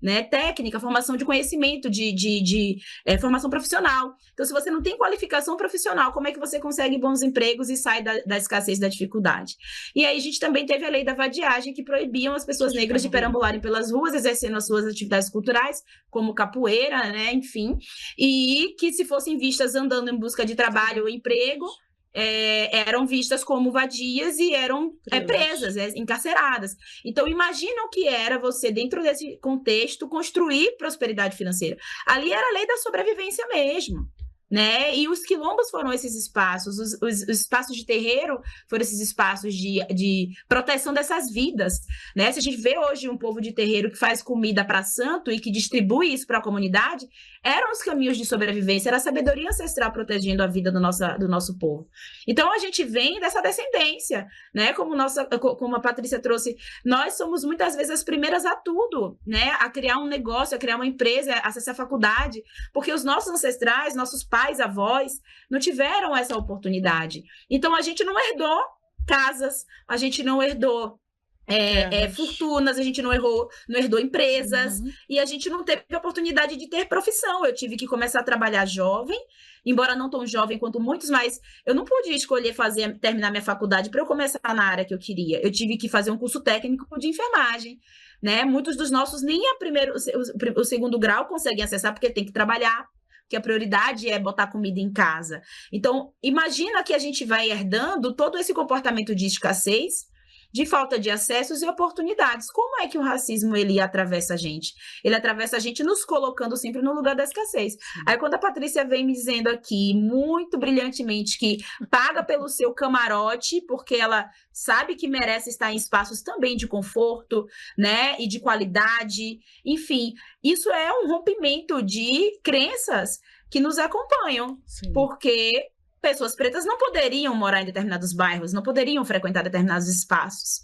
Né, técnica, formação de conhecimento, de formação profissional. Então, se você não tem qualificação profissional, como é que você consegue bons empregos e sai da escassez, da dificuldade? E aí a gente também teve a lei da vadiagem, que proibiam as pessoas negras de perambularem pelas ruas, exercendo as suas atividades culturais, como capoeira, né, enfim, e que se fossem vistas andando em busca de trabalho ou emprego, eram vistas como vadias e eram presas, encarceradas. Então, imagina o que era você, dentro desse contexto, construir prosperidade financeira. Ali era a lei da sobrevivência mesmo. Né? E os quilombos foram esses espaços, os espaços de terreiro foram esses espaços de proteção dessas vidas, né? Se a gente vê hoje um povo de terreiro que faz comida para santo e que distribui isso para a comunidade, eram os caminhos de sobrevivência, era a sabedoria ancestral protegendo a vida do nosso povo. Então a gente vem dessa descendência, né? Como a Patrícia trouxe, nós somos muitas vezes as primeiras a tudo, né? A criar um negócio, a criar uma empresa, a acessar a faculdade, porque os nossos ancestrais, nossos pais, avós, não tiveram essa oportunidade. Então, a gente não herdou casas, a gente não herdou fortunas, a gente não herdou empresas, e a gente não teve a oportunidade de ter profissão. Eu tive que começar a trabalhar jovem, embora não tão jovem quanto muitos, mas eu não podia escolher terminar minha faculdade para eu começar na área que eu queria. Eu tive que fazer um curso técnico de enfermagem, né? Muitos dos nossos nem o segundo grau conseguem acessar, porque tem que trabalhar, que a prioridade é botar comida em casa. Então, imagina que a gente vai herdando todo esse comportamento de escassez, de falta de acessos e oportunidades. Como é que o racismo, ele atravessa a gente? Ele atravessa a gente nos colocando sempre no lugar da escassez. Aí, quando a Patrícia vem me dizendo aqui, muito brilhantemente, que paga pelo seu camarote, porque ela sabe que merece estar em espaços também de conforto, né, e de qualidade, enfim, isso é um rompimento de crenças que nos acompanham, porque pessoas pretas não poderiam morar em determinados bairros, não poderiam frequentar determinados espaços.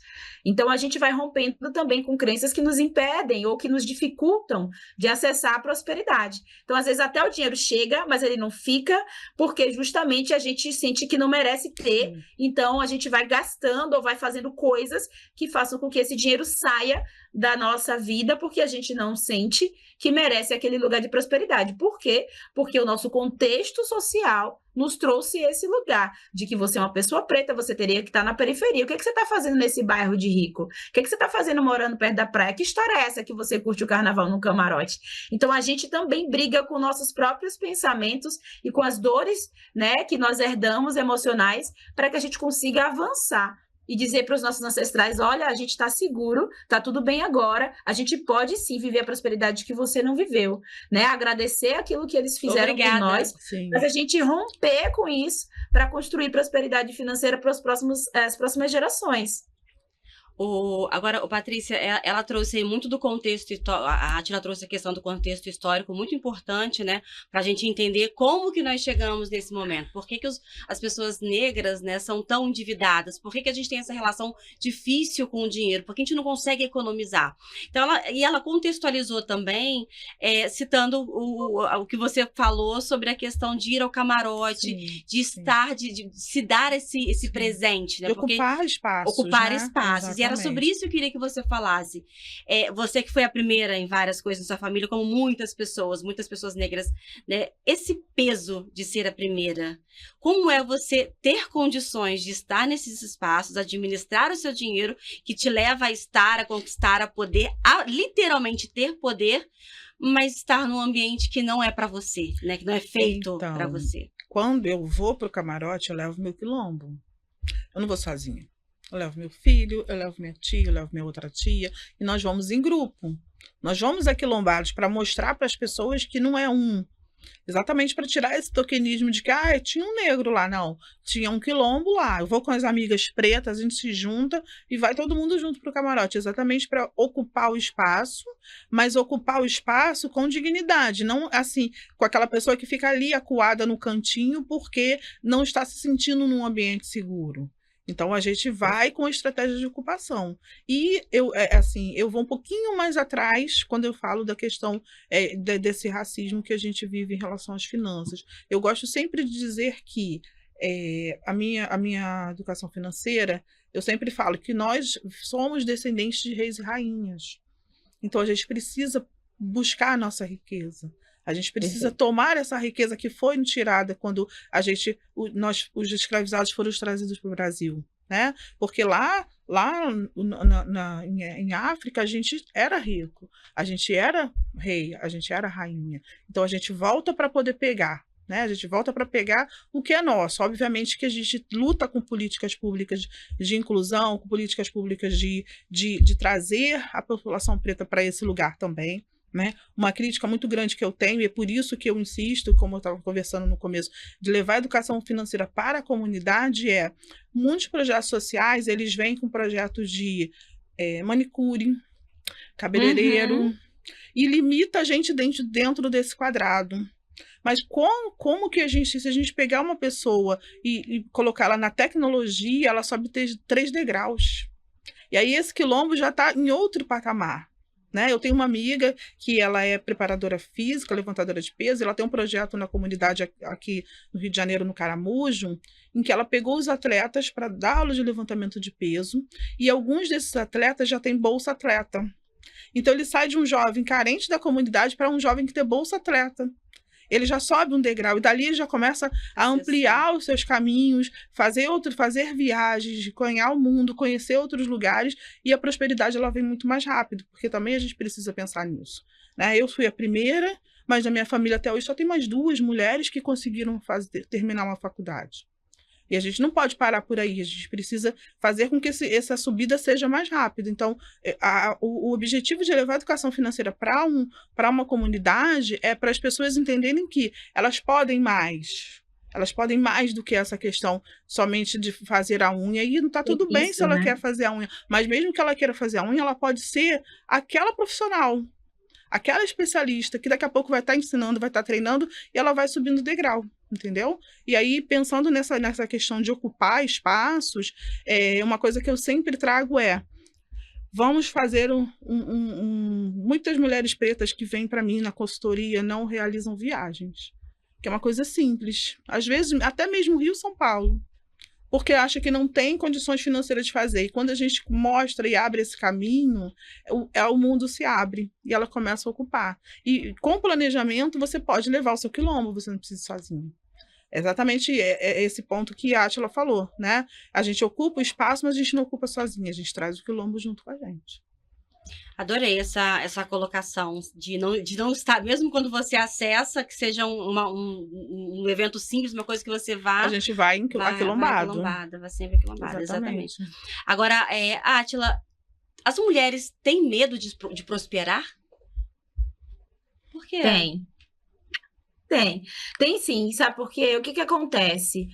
Então, a gente vai rompendo também com crenças que nos impedem ou que nos dificultam de acessar a prosperidade. Então, às vezes, até o dinheiro chega, mas ele não fica, porque justamente a gente sente que não merece ter. Então, a gente vai gastando ou vai fazendo coisas que façam com que esse dinheiro saia da nossa vida porque a gente não sente que merece aquele lugar de prosperidade. Por quê? Porque o nosso contexto social nos trouxe esse lugar de que você é uma pessoa preta, você teria que estar na periferia. O que você está fazendo nesse bairro de rico? O que você está fazendo morando perto da praia? Que história é essa que você curte o carnaval no camarote? Então, a gente também briga com nossos próprios pensamentos e com as dores, né, que nós herdamos emocionais para que a gente consiga avançar. E dizer para os nossos ancestrais, olha, a gente está seguro, está tudo bem agora, a gente pode sim viver a prosperidade que você não viveu, né? Agradecer aquilo que eles fizeram por nós, mas a gente romper com isso para construir prosperidade financeira para as próximas gerações. Agora, Patrícia, ela trouxe aí muito do contexto, a Átila trouxe a questão do contexto histórico, muito importante, né, para a gente entender como que nós chegamos nesse momento, por que as pessoas negras, né, são tão endividadas, por que a gente tem essa relação difícil com o dinheiro, por que a gente não consegue economizar. Então, ela contextualizou também, citando o que você falou sobre a questão de ir ao camarote, sim, de estar, de se dar esse presente, né, de ocupar espaços. Ocupar, né? espaços. Exatamente. E era sobre isso que eu queria que você falasse. Você que foi a primeira em várias coisas na sua família, como muitas pessoas negras, né? Esse peso de ser a primeira. Como é você ter condições de estar nesses espaços, administrar o seu dinheiro, que te leva a estar, a conquistar, a poder, a literalmente ter poder, mas estar num ambiente que não é para você, né? Que não é feito para você. Quando eu vou pro camarote, eu levo meu quilombo. Eu não vou sozinha. Eu levo meu filho, eu levo minha tia, eu levo minha outra tia, e nós vamos em grupo. Nós vamos aquilombados para mostrar para as pessoas que não é um. Exatamente para tirar esse tokenismo de que tinha um negro lá, não. Tinha um quilombo lá. Eu vou com as amigas pretas, a gente se junta e vai todo mundo junto para o camarote. Exatamente para ocupar o espaço, mas ocupar o espaço com dignidade. Não assim, com aquela pessoa que fica ali acuada no cantinho porque não está se sentindo num ambiente seguro. Então, a gente vai com estratégia de ocupação. E eu vou um pouquinho mais atrás quando eu falo da questão desse racismo que a gente vive em relação às finanças. Eu gosto sempre de dizer que a minha educação financeira, eu sempre falo que nós somos descendentes de reis e rainhas. Então, a gente precisa buscar a nossa riqueza. A gente precisa tomar essa riqueza que foi tirada quando os escravizados foram trazidos para o Brasil, né? Porque lá em África a gente era rico, a gente era rei, a gente era rainha. Então a gente volta para poder pegar, né? A gente volta para pegar o que é nosso. Obviamente que a gente luta com políticas públicas de inclusão, com políticas públicas de trazer a população preta para esse lugar também. Né? Uma crítica muito grande que eu tenho, e é por isso que eu insisto, como eu estava conversando no começo, de levar a educação financeira para a comunidade, muitos projetos sociais, eles vêm com projetos de manicure, cabeleireiro, e limita a gente dentro desse quadrado. Mas como que se a gente pegar uma pessoa e colocar ela na tecnologia, ela sobe 3 degraus. E aí esse quilombo já está em outro patamar. Né? Eu tenho uma amiga que ela é preparadora física, levantadora de peso, ela tem um projeto na comunidade aqui no Rio de Janeiro, no Caramujo, em que ela pegou os atletas para dar aula de levantamento de peso, e alguns desses atletas já têm bolsa atleta. Então ele sai de um jovem carente da comunidade para um jovem que tem bolsa atleta. Ele já sobe um degrau e dali ele já começa a ampliar os seus caminhos, fazer viagens, ganhar o mundo, conhecer outros lugares, e a prosperidade ela vem muito mais rápido, porque também a gente precisa pensar nisso. Né? Eu fui a primeira, mas na minha família até hoje só tem mais 2 mulheres que conseguiram terminar uma faculdade. E a gente não pode parar por aí, a gente precisa fazer com que essa subida seja mais rápida. Então, o objetivo de levar a educação financeira para uma comunidade é para as pessoas entenderem que elas podem mais. Elas podem mais do que essa questão somente de fazer a unha. E não está tudo bem se ela quer fazer a unha. Mas mesmo que ela queira fazer a unha, ela pode ser aquela profissional, aquela especialista que daqui a pouco vai estar ensinando, vai estar treinando, e ela vai subindo o degrau. Entendeu? E aí, pensando nessa questão de ocupar espaços, uma coisa que eu sempre trago vamos fazer muitas mulheres pretas que vêm para mim na consultoria não realizam viagens, que é uma coisa simples. Às vezes, até mesmo Rio, São Paulo. porque acha que não tem condições financeiras de fazer. E quando a gente mostra e abre esse caminho, o mundo se abre e ela começa a ocupar. E com planejamento, você pode levar o seu quilombo, você não precisa ir sozinho. Exatamente esse ponto que a Átila falou, né? A gente ocupa o espaço, mas a gente não ocupa sozinha, a gente traz o quilombo junto com a gente. Adorei essa colocação de não estar, mesmo quando você acessa, que seja um evento simples, uma coisa que você vá. A gente vai aquilombado. Vai sempre aquilombada, exatamente. Agora, Átila, as mulheres têm medo de prosperar? Por quê? Tem sim, sabe por quê? O que acontece?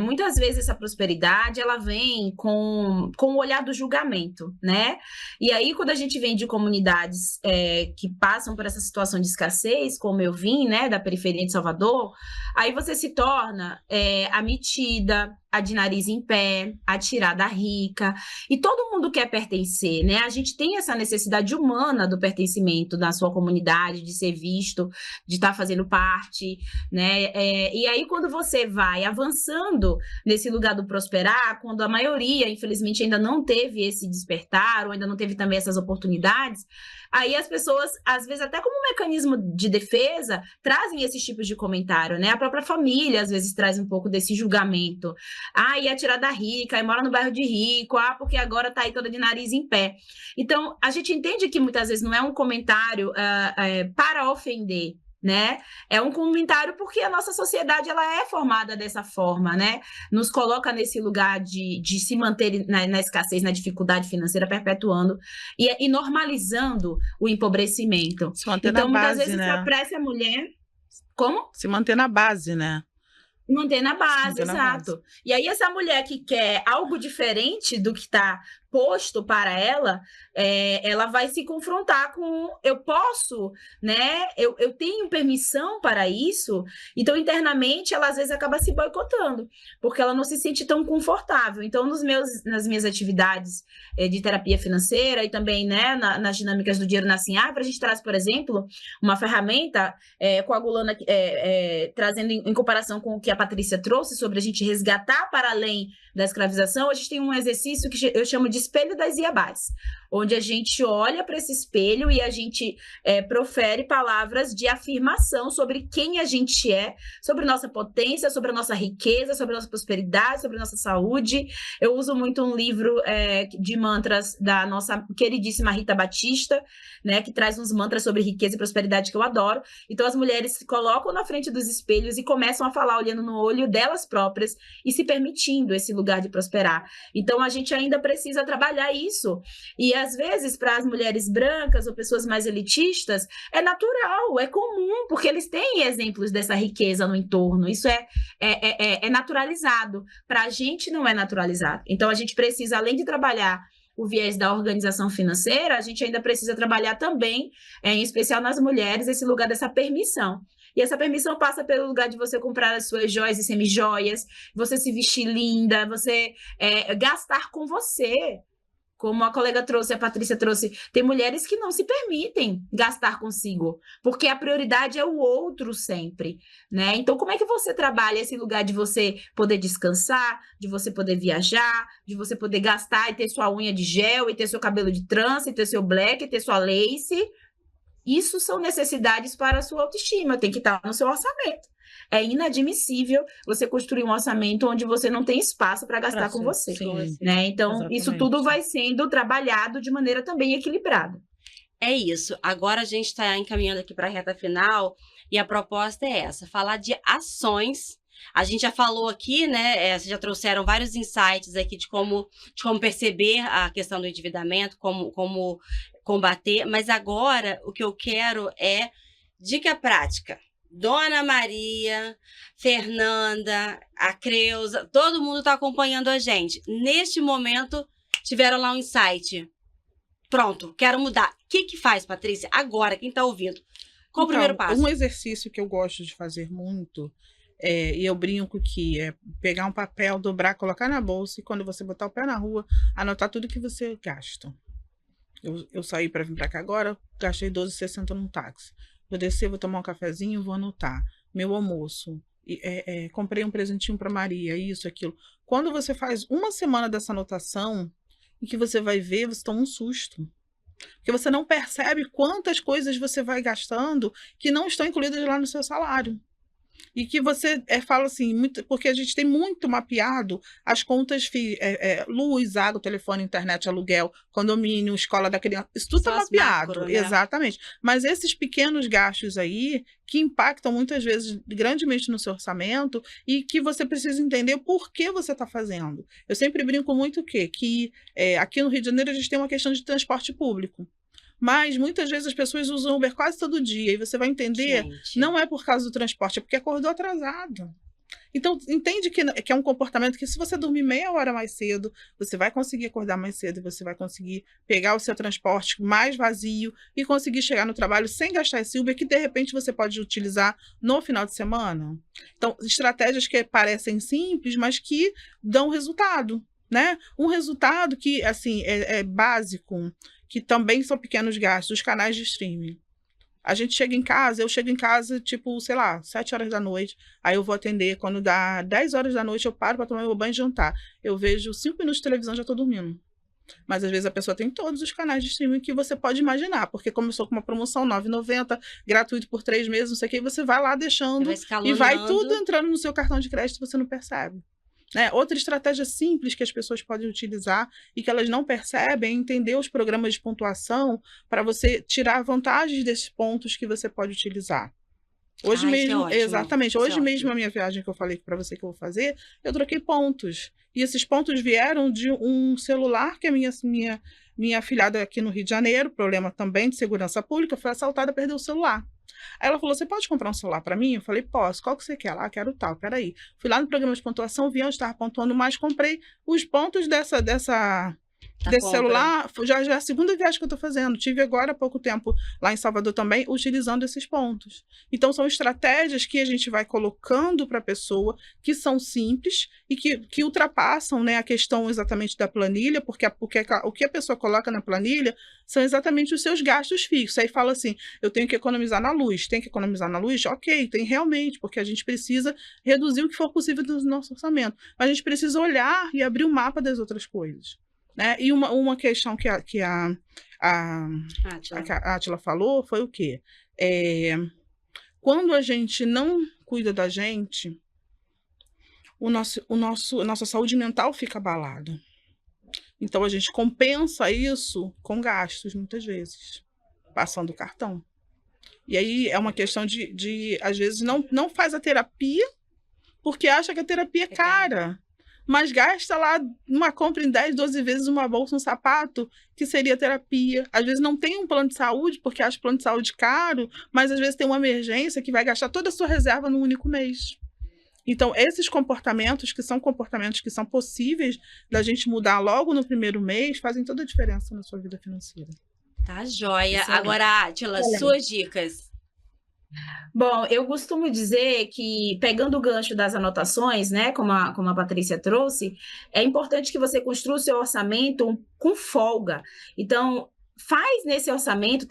Muitas vezes essa prosperidade, ela vem com o olhar do julgamento, né? E aí, quando a gente vem de comunidades que passam por essa situação de escassez, como eu vim, né, da periferia de Salvador, aí você se torna a metida, a de nariz em pé, a tirada rica, e todo mundo quer pertencer, né? A gente tem essa necessidade humana do pertencimento na sua comunidade, de ser visto, de estar fazendo parte, né? E aí, quando você vai avançando nesse lugar do prosperar, quando a maioria, infelizmente, ainda não teve esse despertar, ou ainda não teve também essas oportunidades, aí as pessoas, às vezes, até como um mecanismo de defesa, trazem esses tipos de comentário, né? A própria família, às vezes, traz um pouco desse julgamento. E a tirada rica, e mora no bairro de rico, porque agora tá aí toda de nariz em pé. Então, a gente entende que muitas vezes não é um comentário para ofender, né? É um comentário porque a nossa sociedade, ela é formada dessa forma, né? Nos coloca nesse lugar de se manter na escassez, na dificuldade financeira, perpetuando e normalizando o empobrecimento. Se manter então, na muitas base, vezes, né? se apressa a mulher... Como? Se manter na base, né? Manter na base, Manter na exato. base. E aí, essa mulher que quer algo diferente do que está posto para ela, ela vai se confrontar com eu posso, né? Eu tenho permissão para isso. Então, internamente, ela às vezes acaba se boicotando, porque ela não se sente tão confortável. Então, nas minhas atividades de terapia financeira e também, né, nas dinâmicas do Dinheiro Nasce em Árvore, a gente traz, por exemplo, uma ferramenta coagulando, trazendo em comparação com o que a Patrícia trouxe sobre a gente resgatar para além da escravização. A gente tem um exercício que eu chamo de espelho das Iabás, onde a gente olha para esse espelho e a gente profere palavras de afirmação sobre quem a gente é, sobre nossa potência, sobre a nossa riqueza, sobre a nossa prosperidade, sobre a nossa saúde. Eu uso muito um livro de mantras da nossa queridíssima Rita Batista, né, que traz uns mantras sobre riqueza e prosperidade que eu adoro. Então, as mulheres se colocam na frente dos espelhos e começam a falar olhando no olho delas próprias e se permitindo esse lugar de prosperar. Então, a gente ainda precisa trabalhar isso. E, às vezes, para as mulheres brancas ou pessoas mais elitistas, é natural, é comum, porque eles têm exemplos dessa riqueza no entorno. Isso é naturalizado. Para a gente, não é naturalizado. Então, a gente precisa, além de trabalhar o viés da organização financeira, a gente ainda precisa trabalhar também, em especial nas mulheres, esse lugar dessa permissão. E essa permissão passa pelo lugar de você comprar as suas joias e semijoias, você se vestir linda, você gastar com você. Como a colega trouxe, a Patrícia trouxe, tem mulheres que não se permitem gastar consigo, porque a prioridade é o outro sempre, né? Então, como é que você trabalha esse lugar de você poder descansar, de você poder viajar, de você poder gastar e ter sua unha de gel, e ter seu cabelo de trança, e ter seu black, e ter sua lace? Isso são necessidades para a sua autoestima, tem que estar no seu orçamento. É inadmissível você construir um orçamento onde você não tem espaço para gastar com você. Sim, né? Então, exatamente. Isso tudo vai sendo trabalhado de maneira também equilibrada. É isso. Agora a gente está encaminhando aqui para a reta final e a proposta é essa, falar de ações. A gente já falou aqui, né? Vocês já trouxeram vários insights aqui de como perceber a questão do endividamento, como combater, mas agora o que eu quero é dica prática. Dona Maria, Fernanda, a Creuza, todo mundo está acompanhando a gente. Neste momento, tiveram lá um insight. Pronto, quero mudar. O que faz, Patrícia? Agora, quem está ouvindo? Qual o primeiro passo? Um exercício que eu gosto de fazer muito, e eu brinco que é pegar um papel, dobrar, colocar na bolsa e quando você botar o pé na rua, anotar tudo que você gasta. Eu saí para vir para cá agora, gastei R$12,60 num táxi. Vou descer, vou tomar um cafezinho, vou anotar. Meu almoço, comprei um presentinho para Maria, isso, aquilo. Quando você faz uma semana dessa anotação, e que você vai ver, você toma um susto. Porque você não percebe quantas coisas você vai gastando que não estão incluídas lá no seu salário. E que você fala assim, porque a gente tem muito mapeado as contas, luz, água, telefone, internet, aluguel, condomínio, escola da criança, isso tudo está mapeado, macro, né? Exatamente. Mas esses pequenos gastos aí, que impactam muitas vezes grandemente no seu orçamento e que você precisa entender por que você está fazendo. Eu sempre brinco muito que aqui no Rio de Janeiro a gente tem uma questão de transporte público. Mas muitas vezes as pessoas usam Uber quase todo dia e você vai entender, não é por causa do transporte, é porque acordou atrasado. Então, entende que é um comportamento que se você dormir meia hora mais cedo, você vai conseguir acordar mais cedo e você vai conseguir pegar o seu transporte mais vazio e conseguir chegar no trabalho sem gastar esse Uber que, de repente, você pode utilizar no final de semana. Então, estratégias que parecem simples, mas que dão resultado, né? Um resultado que, assim, é básico, que também são pequenos gastos, os canais de streaming. A gente chega em casa, eu chego em casa, tipo, sei lá, 7 horas da noite, aí eu vou atender, quando dá 10 horas da noite, eu paro para tomar meu banho e jantar. Eu vejo 5 minutos de televisão e já estou dormindo. Mas, às vezes, a pessoa tem todos os canais de streaming que você pode imaginar, porque começou com uma promoção R$ 9,90, gratuito por 3 meses, não sei o que, e você vai lá deixando, e vai tudo entrando no seu cartão de crédito e você não percebe. Outra estratégia simples que as pessoas podem utilizar e que elas não percebem é entender os programas de pontuação para você tirar vantagens desses pontos que você pode utilizar. Hoje mesmo, exatamente, hoje mesmo a minha viagem que eu falei para você que eu vou fazer, eu troquei pontos. E esses pontos vieram de um celular que a minha afilhada aqui no Rio de Janeiro, problema também de segurança pública, foi assaltada, perdeu o celular. Aí ela falou, você pode comprar um celular para mim? Eu falei, posso. Qual que você quer? Ah, quero tal, peraí. Fui lá no programa de pontuação, vi onde estava pontuando mais, comprei os pontos desse celular. Já é a segunda viagem que eu estou fazendo. Tive agora há pouco tempo lá em Salvador também, utilizando esses pontos. Então, são estratégias que a gente vai colocando para a pessoa, que são simples e que ultrapassam, né, a questão exatamente da planilha, porque o que a pessoa coloca na planilha são exatamente os seus gastos fixos. Aí fala assim, eu tenho que economizar na luz. Tem que economizar na luz? Ok, tem realmente, porque a gente precisa reduzir o que for possível do nosso orçamento. Mas a gente precisa olhar e abrir o mapa das outras coisas. Né? E uma questão que a Átila falou foi o quê? Quando a gente não cuida da gente, a nossa saúde mental fica abalada. Então, a gente compensa isso com gastos, muitas vezes, passando o cartão. E aí é uma questão de às vezes, não faz a terapia, porque acha que a terapia é cara. Mas gasta lá uma compra em 10, 12 vezes uma bolsa, um sapato, que seria terapia. Às vezes não tem um plano de saúde, porque acha plano de saúde caro, mas às vezes tem uma emergência que vai gastar toda a sua reserva num único mês. Então, esses comportamentos que são possíveis da gente mudar logo no primeiro mês, fazem toda a diferença na sua vida financeira. Tá joia. Excelente. Agora, Átila, suas dicas. Bom, eu costumo dizer que, pegando o gancho das anotações, né, como a Patrícia trouxe, é importante que você construa o seu orçamento com folga. Então, traz nesse orçamento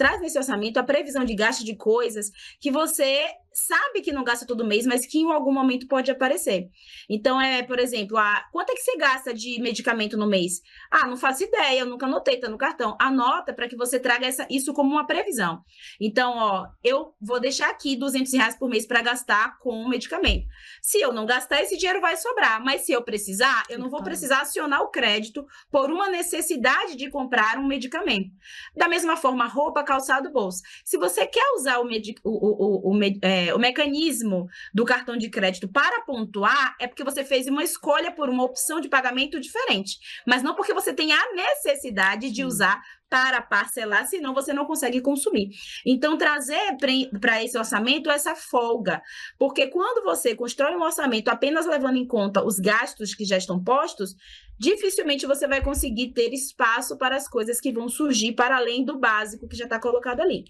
a previsão de gasto de coisas que você sabe que não gasta todo mês, mas que em algum momento pode aparecer. Então, por exemplo, quanto é que você gasta de medicamento no mês? Não faço ideia, eu nunca anotei, tá no cartão. Anota para que você traga isso como uma previsão. Então, eu vou deixar aqui R$200 por mês para gastar com medicamento. Se eu não gastar, esse dinheiro vai sobrar, mas se eu precisar, eu não vou precisar acionar o crédito por uma necessidade de comprar um medicamento. Da mesma forma, roupa, calçado, bolsa. Se você quer usar o mecanismo do cartão de crédito para pontuar, é porque você fez uma escolha por uma opção de pagamento diferente, mas não porque você tem a necessidade de usar para parcelar, senão você não consegue consumir. Então, trazer para esse orçamento essa folga, porque quando você constrói um orçamento apenas levando em conta os gastos que já estão postos, dificilmente você vai conseguir ter espaço para as coisas que vão surgir para além do básico que já está colocado ali.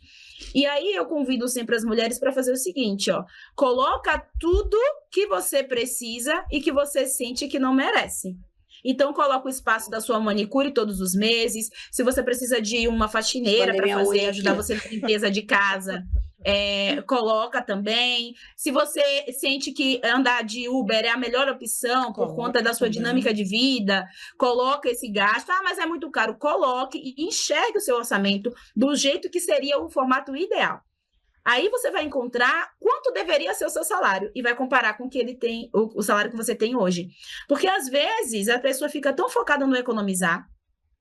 E aí eu convido sempre as mulheres para fazer o seguinte, coloca tudo que você precisa e que você sente que não merece. Então, coloca o espaço da sua manicure todos os meses. Se você precisa de uma faxineira para ajudar você na limpeza de casa, coloca também. Se você sente que andar de Uber é a melhor opção por conta da sua dinâmica de vida, coloca esse gasto. Ah, mas é muito caro. Coloque e enxergue o seu orçamento do jeito que seria o formato ideal. Aí você vai encontrar quanto deveria ser o seu salário e vai comparar com o que ele tem, o salário que você tem hoje. Porque às vezes a pessoa fica tão focada no economizar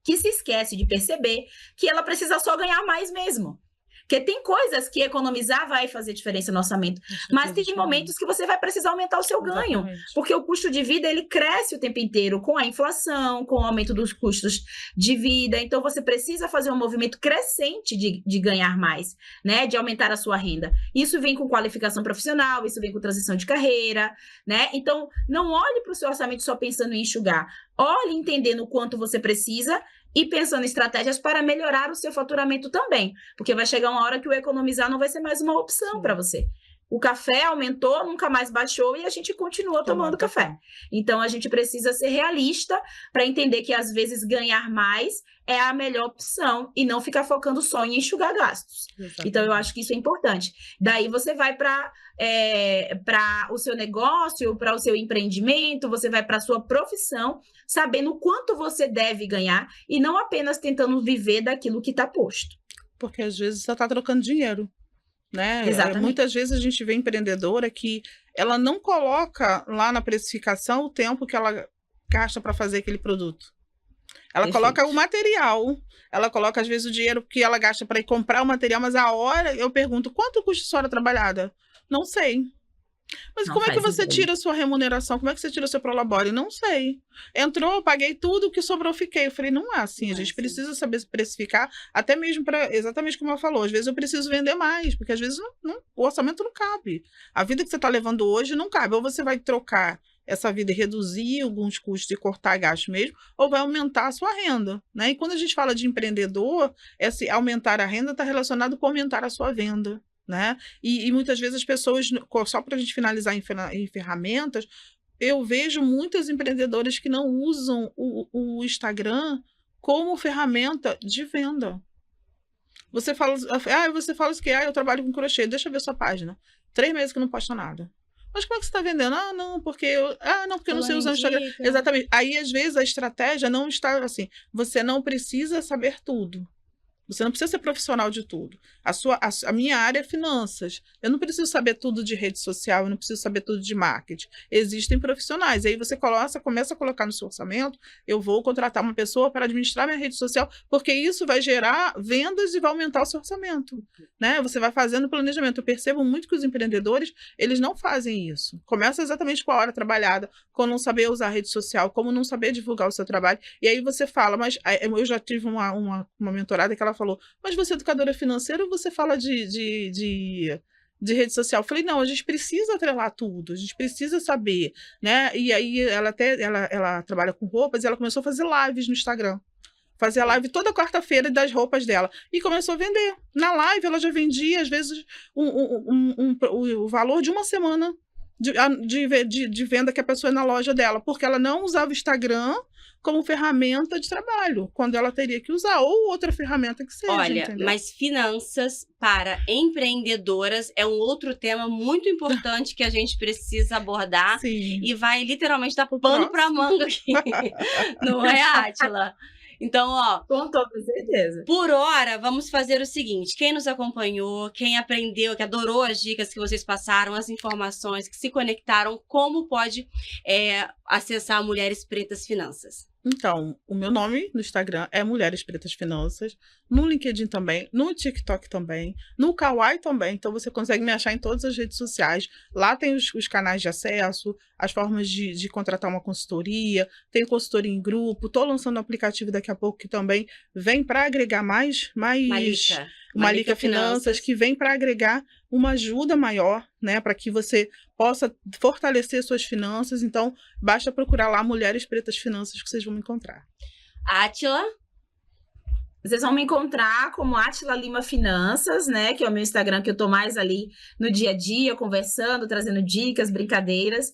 que se esquece de perceber que ela precisa só ganhar mais mesmo. Porque tem coisas que economizar vai fazer diferença no orçamento, mas tem momentos que você vai precisar aumentar o seu ganho, porque o custo de vida ele cresce o tempo inteiro com a inflação, com o aumento dos custos de vida, então você precisa fazer um movimento crescente de ganhar mais, né, de aumentar a sua renda. Isso vem com qualificação profissional, isso vem com transição de carreira, né? Então não olhe para o seu orçamento só pensando em enxugar, olhe entendendo o quanto você precisa e pensando em estratégias para melhorar o seu faturamento também, porque vai chegar uma hora que o economizar não vai ser mais uma opção para você. O café aumentou, nunca mais baixou e a gente continua tomando café. Então, a gente precisa ser realista para entender que, às vezes, ganhar mais é a melhor opção e não ficar focando só em enxugar gastos. Exatamente. Então, eu acho que isso é importante. Daí, você vai para o seu negócio, para o seu empreendimento, você vai para a sua profissão, sabendo o quanto você deve ganhar e não apenas tentando viver daquilo que está posto. Porque, às vezes, você está trocando dinheiro. Né? Muitas vezes a gente vê empreendedora que ela não coloca lá na precificação o tempo que ela gasta para fazer aquele produto. Ela coloca o material, ela coloca às vezes o dinheiro que ela gasta para ir comprar o material, mas a hora eu pergunto, quanto custa a sua hora trabalhada? Não sei. Mas como é que você tira a sua remuneração? Como é que você tira o seu prolabore? Não sei. Entrou, paguei tudo, o que sobrou fiquei. Eu falei, não é assim, a gente precisa saber precificar, até mesmo para, exatamente como ela falou, às vezes eu preciso vender mais, porque às vezes o orçamento não cabe. A vida que você está levando hoje não cabe. Ou você vai trocar essa vida e reduzir alguns custos e cortar gastos mesmo, ou vai aumentar a sua renda, né? E quando a gente fala de empreendedor, esse aumentar a renda está relacionado com aumentar a sua venda. Né? E muitas vezes as pessoas, só para a gente finalizar em ferramentas, eu vejo muitas empreendedoras que não usam o Instagram como ferramenta de venda. Você fala assim que eu trabalho com crochê, deixa eu ver sua página. 3 meses que não posta nada. Mas como é que você está vendendo? Porque eu não sei usar o Instagram. Exatamente. Aí, às vezes, a estratégia não está assim. Você não precisa saber tudo. Você não precisa ser profissional de tudo. A minha área é finanças. Eu não preciso saber tudo de rede social, eu não preciso saber tudo de marketing. Existem profissionais. Aí você começa a colocar no seu orçamento, eu vou contratar uma pessoa para administrar minha rede social, porque isso vai gerar vendas e vai aumentar o seu orçamento. Né? Você vai fazendo planejamento. Eu percebo muito que os empreendedores, eles não fazem isso. Começa exatamente com a hora trabalhada, com não saber usar a rede social, como não saber divulgar o seu trabalho. E aí você fala, mas eu já tive uma mentorada que ela falou, mas você é educadora financeira ou você fala de rede social? Eu falei, não, a gente precisa atrelar tudo, a gente precisa saber, né? E aí ela trabalha com roupas e ela começou a fazer lives no Instagram. Fazia live toda quarta-feira das roupas dela. E começou a vender. Na live ela já vendia, às vezes, o valor de uma semana de venda que a pessoa na loja dela, porque ela não usava o Instagram como ferramenta de trabalho, quando ela teria que usar, ou outra ferramenta que seja. Olha, entendeu? Mas finanças para empreendedoras é um outro tema muito importante que a gente precisa abordar. Sim. E vai literalmente dar pano para manga aqui. Não é, Átila? Então, com toda certeza. Por hora, vamos fazer o seguinte. Quem nos acompanhou, quem aprendeu, que adorou as dicas que vocês passaram, as informações, que se conectaram, como pode acessar Mulheres Pretas Finanças? Então, o meu nome no Instagram é Mulheres Pretas Finanças, no LinkedIn também, no TikTok também, no Kawaii também, então você consegue me achar em todas as redes sociais. Lá tem os canais de acesso, as formas de contratar uma consultoria, tem consultoria em grupo, estou lançando um aplicativo daqui a pouco que também vem para agregar mais Malika Finanças, que vem para agregar uma ajuda maior, né, para que você possa fortalecer suas finanças. Então, basta procurar lá Mulheres Pretas Finanças que vocês vão me encontrar. Átila? Vocês vão me encontrar como Átila Lima Finanças, né? Que é o meu Instagram, que eu tô mais ali no dia a dia, conversando, trazendo dicas, brincadeiras.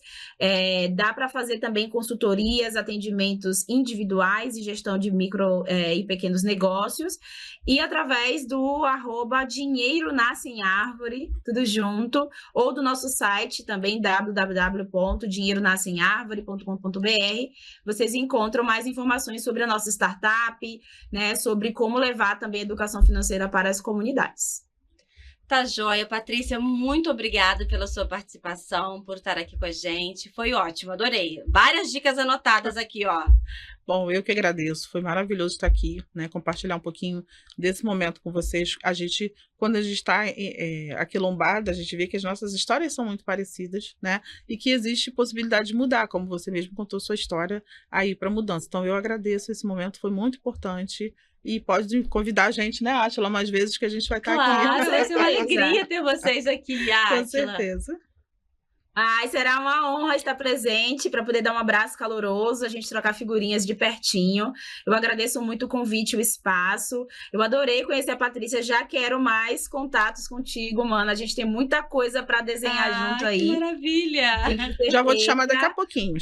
Dá para fazer também consultorias, atendimentos individuais e gestão de micro e pequenos negócios. E através do @Dinheiro Nasce em Árvore, tudo junto, ou do nosso site também, www.dinheironasceemárvore.com.br. Vocês encontram mais informações sobre a nossa startup, né? Sobre como levar também a educação financeira para as comunidades. Tá joia, Patrícia, muito obrigada pela sua participação, por estar aqui com a gente. Foi ótimo, adorei. Várias dicas anotadas aqui, ó. Bom, eu que agradeço. Foi maravilhoso estar aqui, né? Compartilhar um pouquinho desse momento com vocês. Quando a gente está aquilombada, a gente vê que as nossas histórias são muito parecidas, né? E que existe possibilidade de mudar, como você mesmo contou sua história aí para mudança. Então, eu agradeço esse momento, foi muito importante. E pode convidar a gente, né, Átila, mais vezes que a gente vai estar aqui. Claro, vai ser uma alegria ter vocês aqui, Átila. Com certeza. Será uma honra estar presente para poder dar um abraço caloroso, a gente trocar figurinhas de pertinho. Eu agradeço muito o convite, o espaço. Eu adorei conhecer a Patrícia, já quero mais contatos contigo, mana. A gente tem muita coisa para desenhar junto aí. Que maravilha! Já vou te chamar daqui a pouquinho.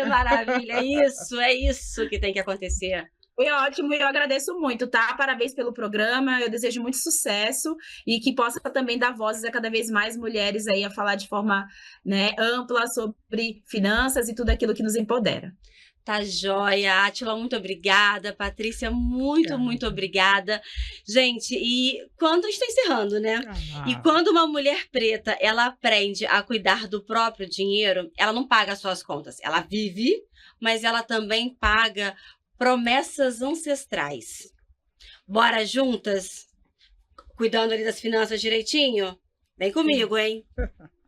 Maravilha, é isso que tem que acontecer. Foi ótimo e eu agradeço muito, tá? Parabéns pelo programa, eu desejo muito sucesso e que possa também dar vozes a cada vez mais mulheres aí a falar de forma, né, ampla sobre finanças e tudo aquilo que nos empodera. Tá joia, Átila, muito obrigada. Patrícia, muito obrigada. Gente, e quando está encerrando, né? E quando uma mulher preta, ela aprende a cuidar do próprio dinheiro, ela não paga as suas contas. Ela vive, mas ela também paga promessas ancestrais. Bora juntas? Cuidando ali das finanças direitinho? Vem comigo, hein?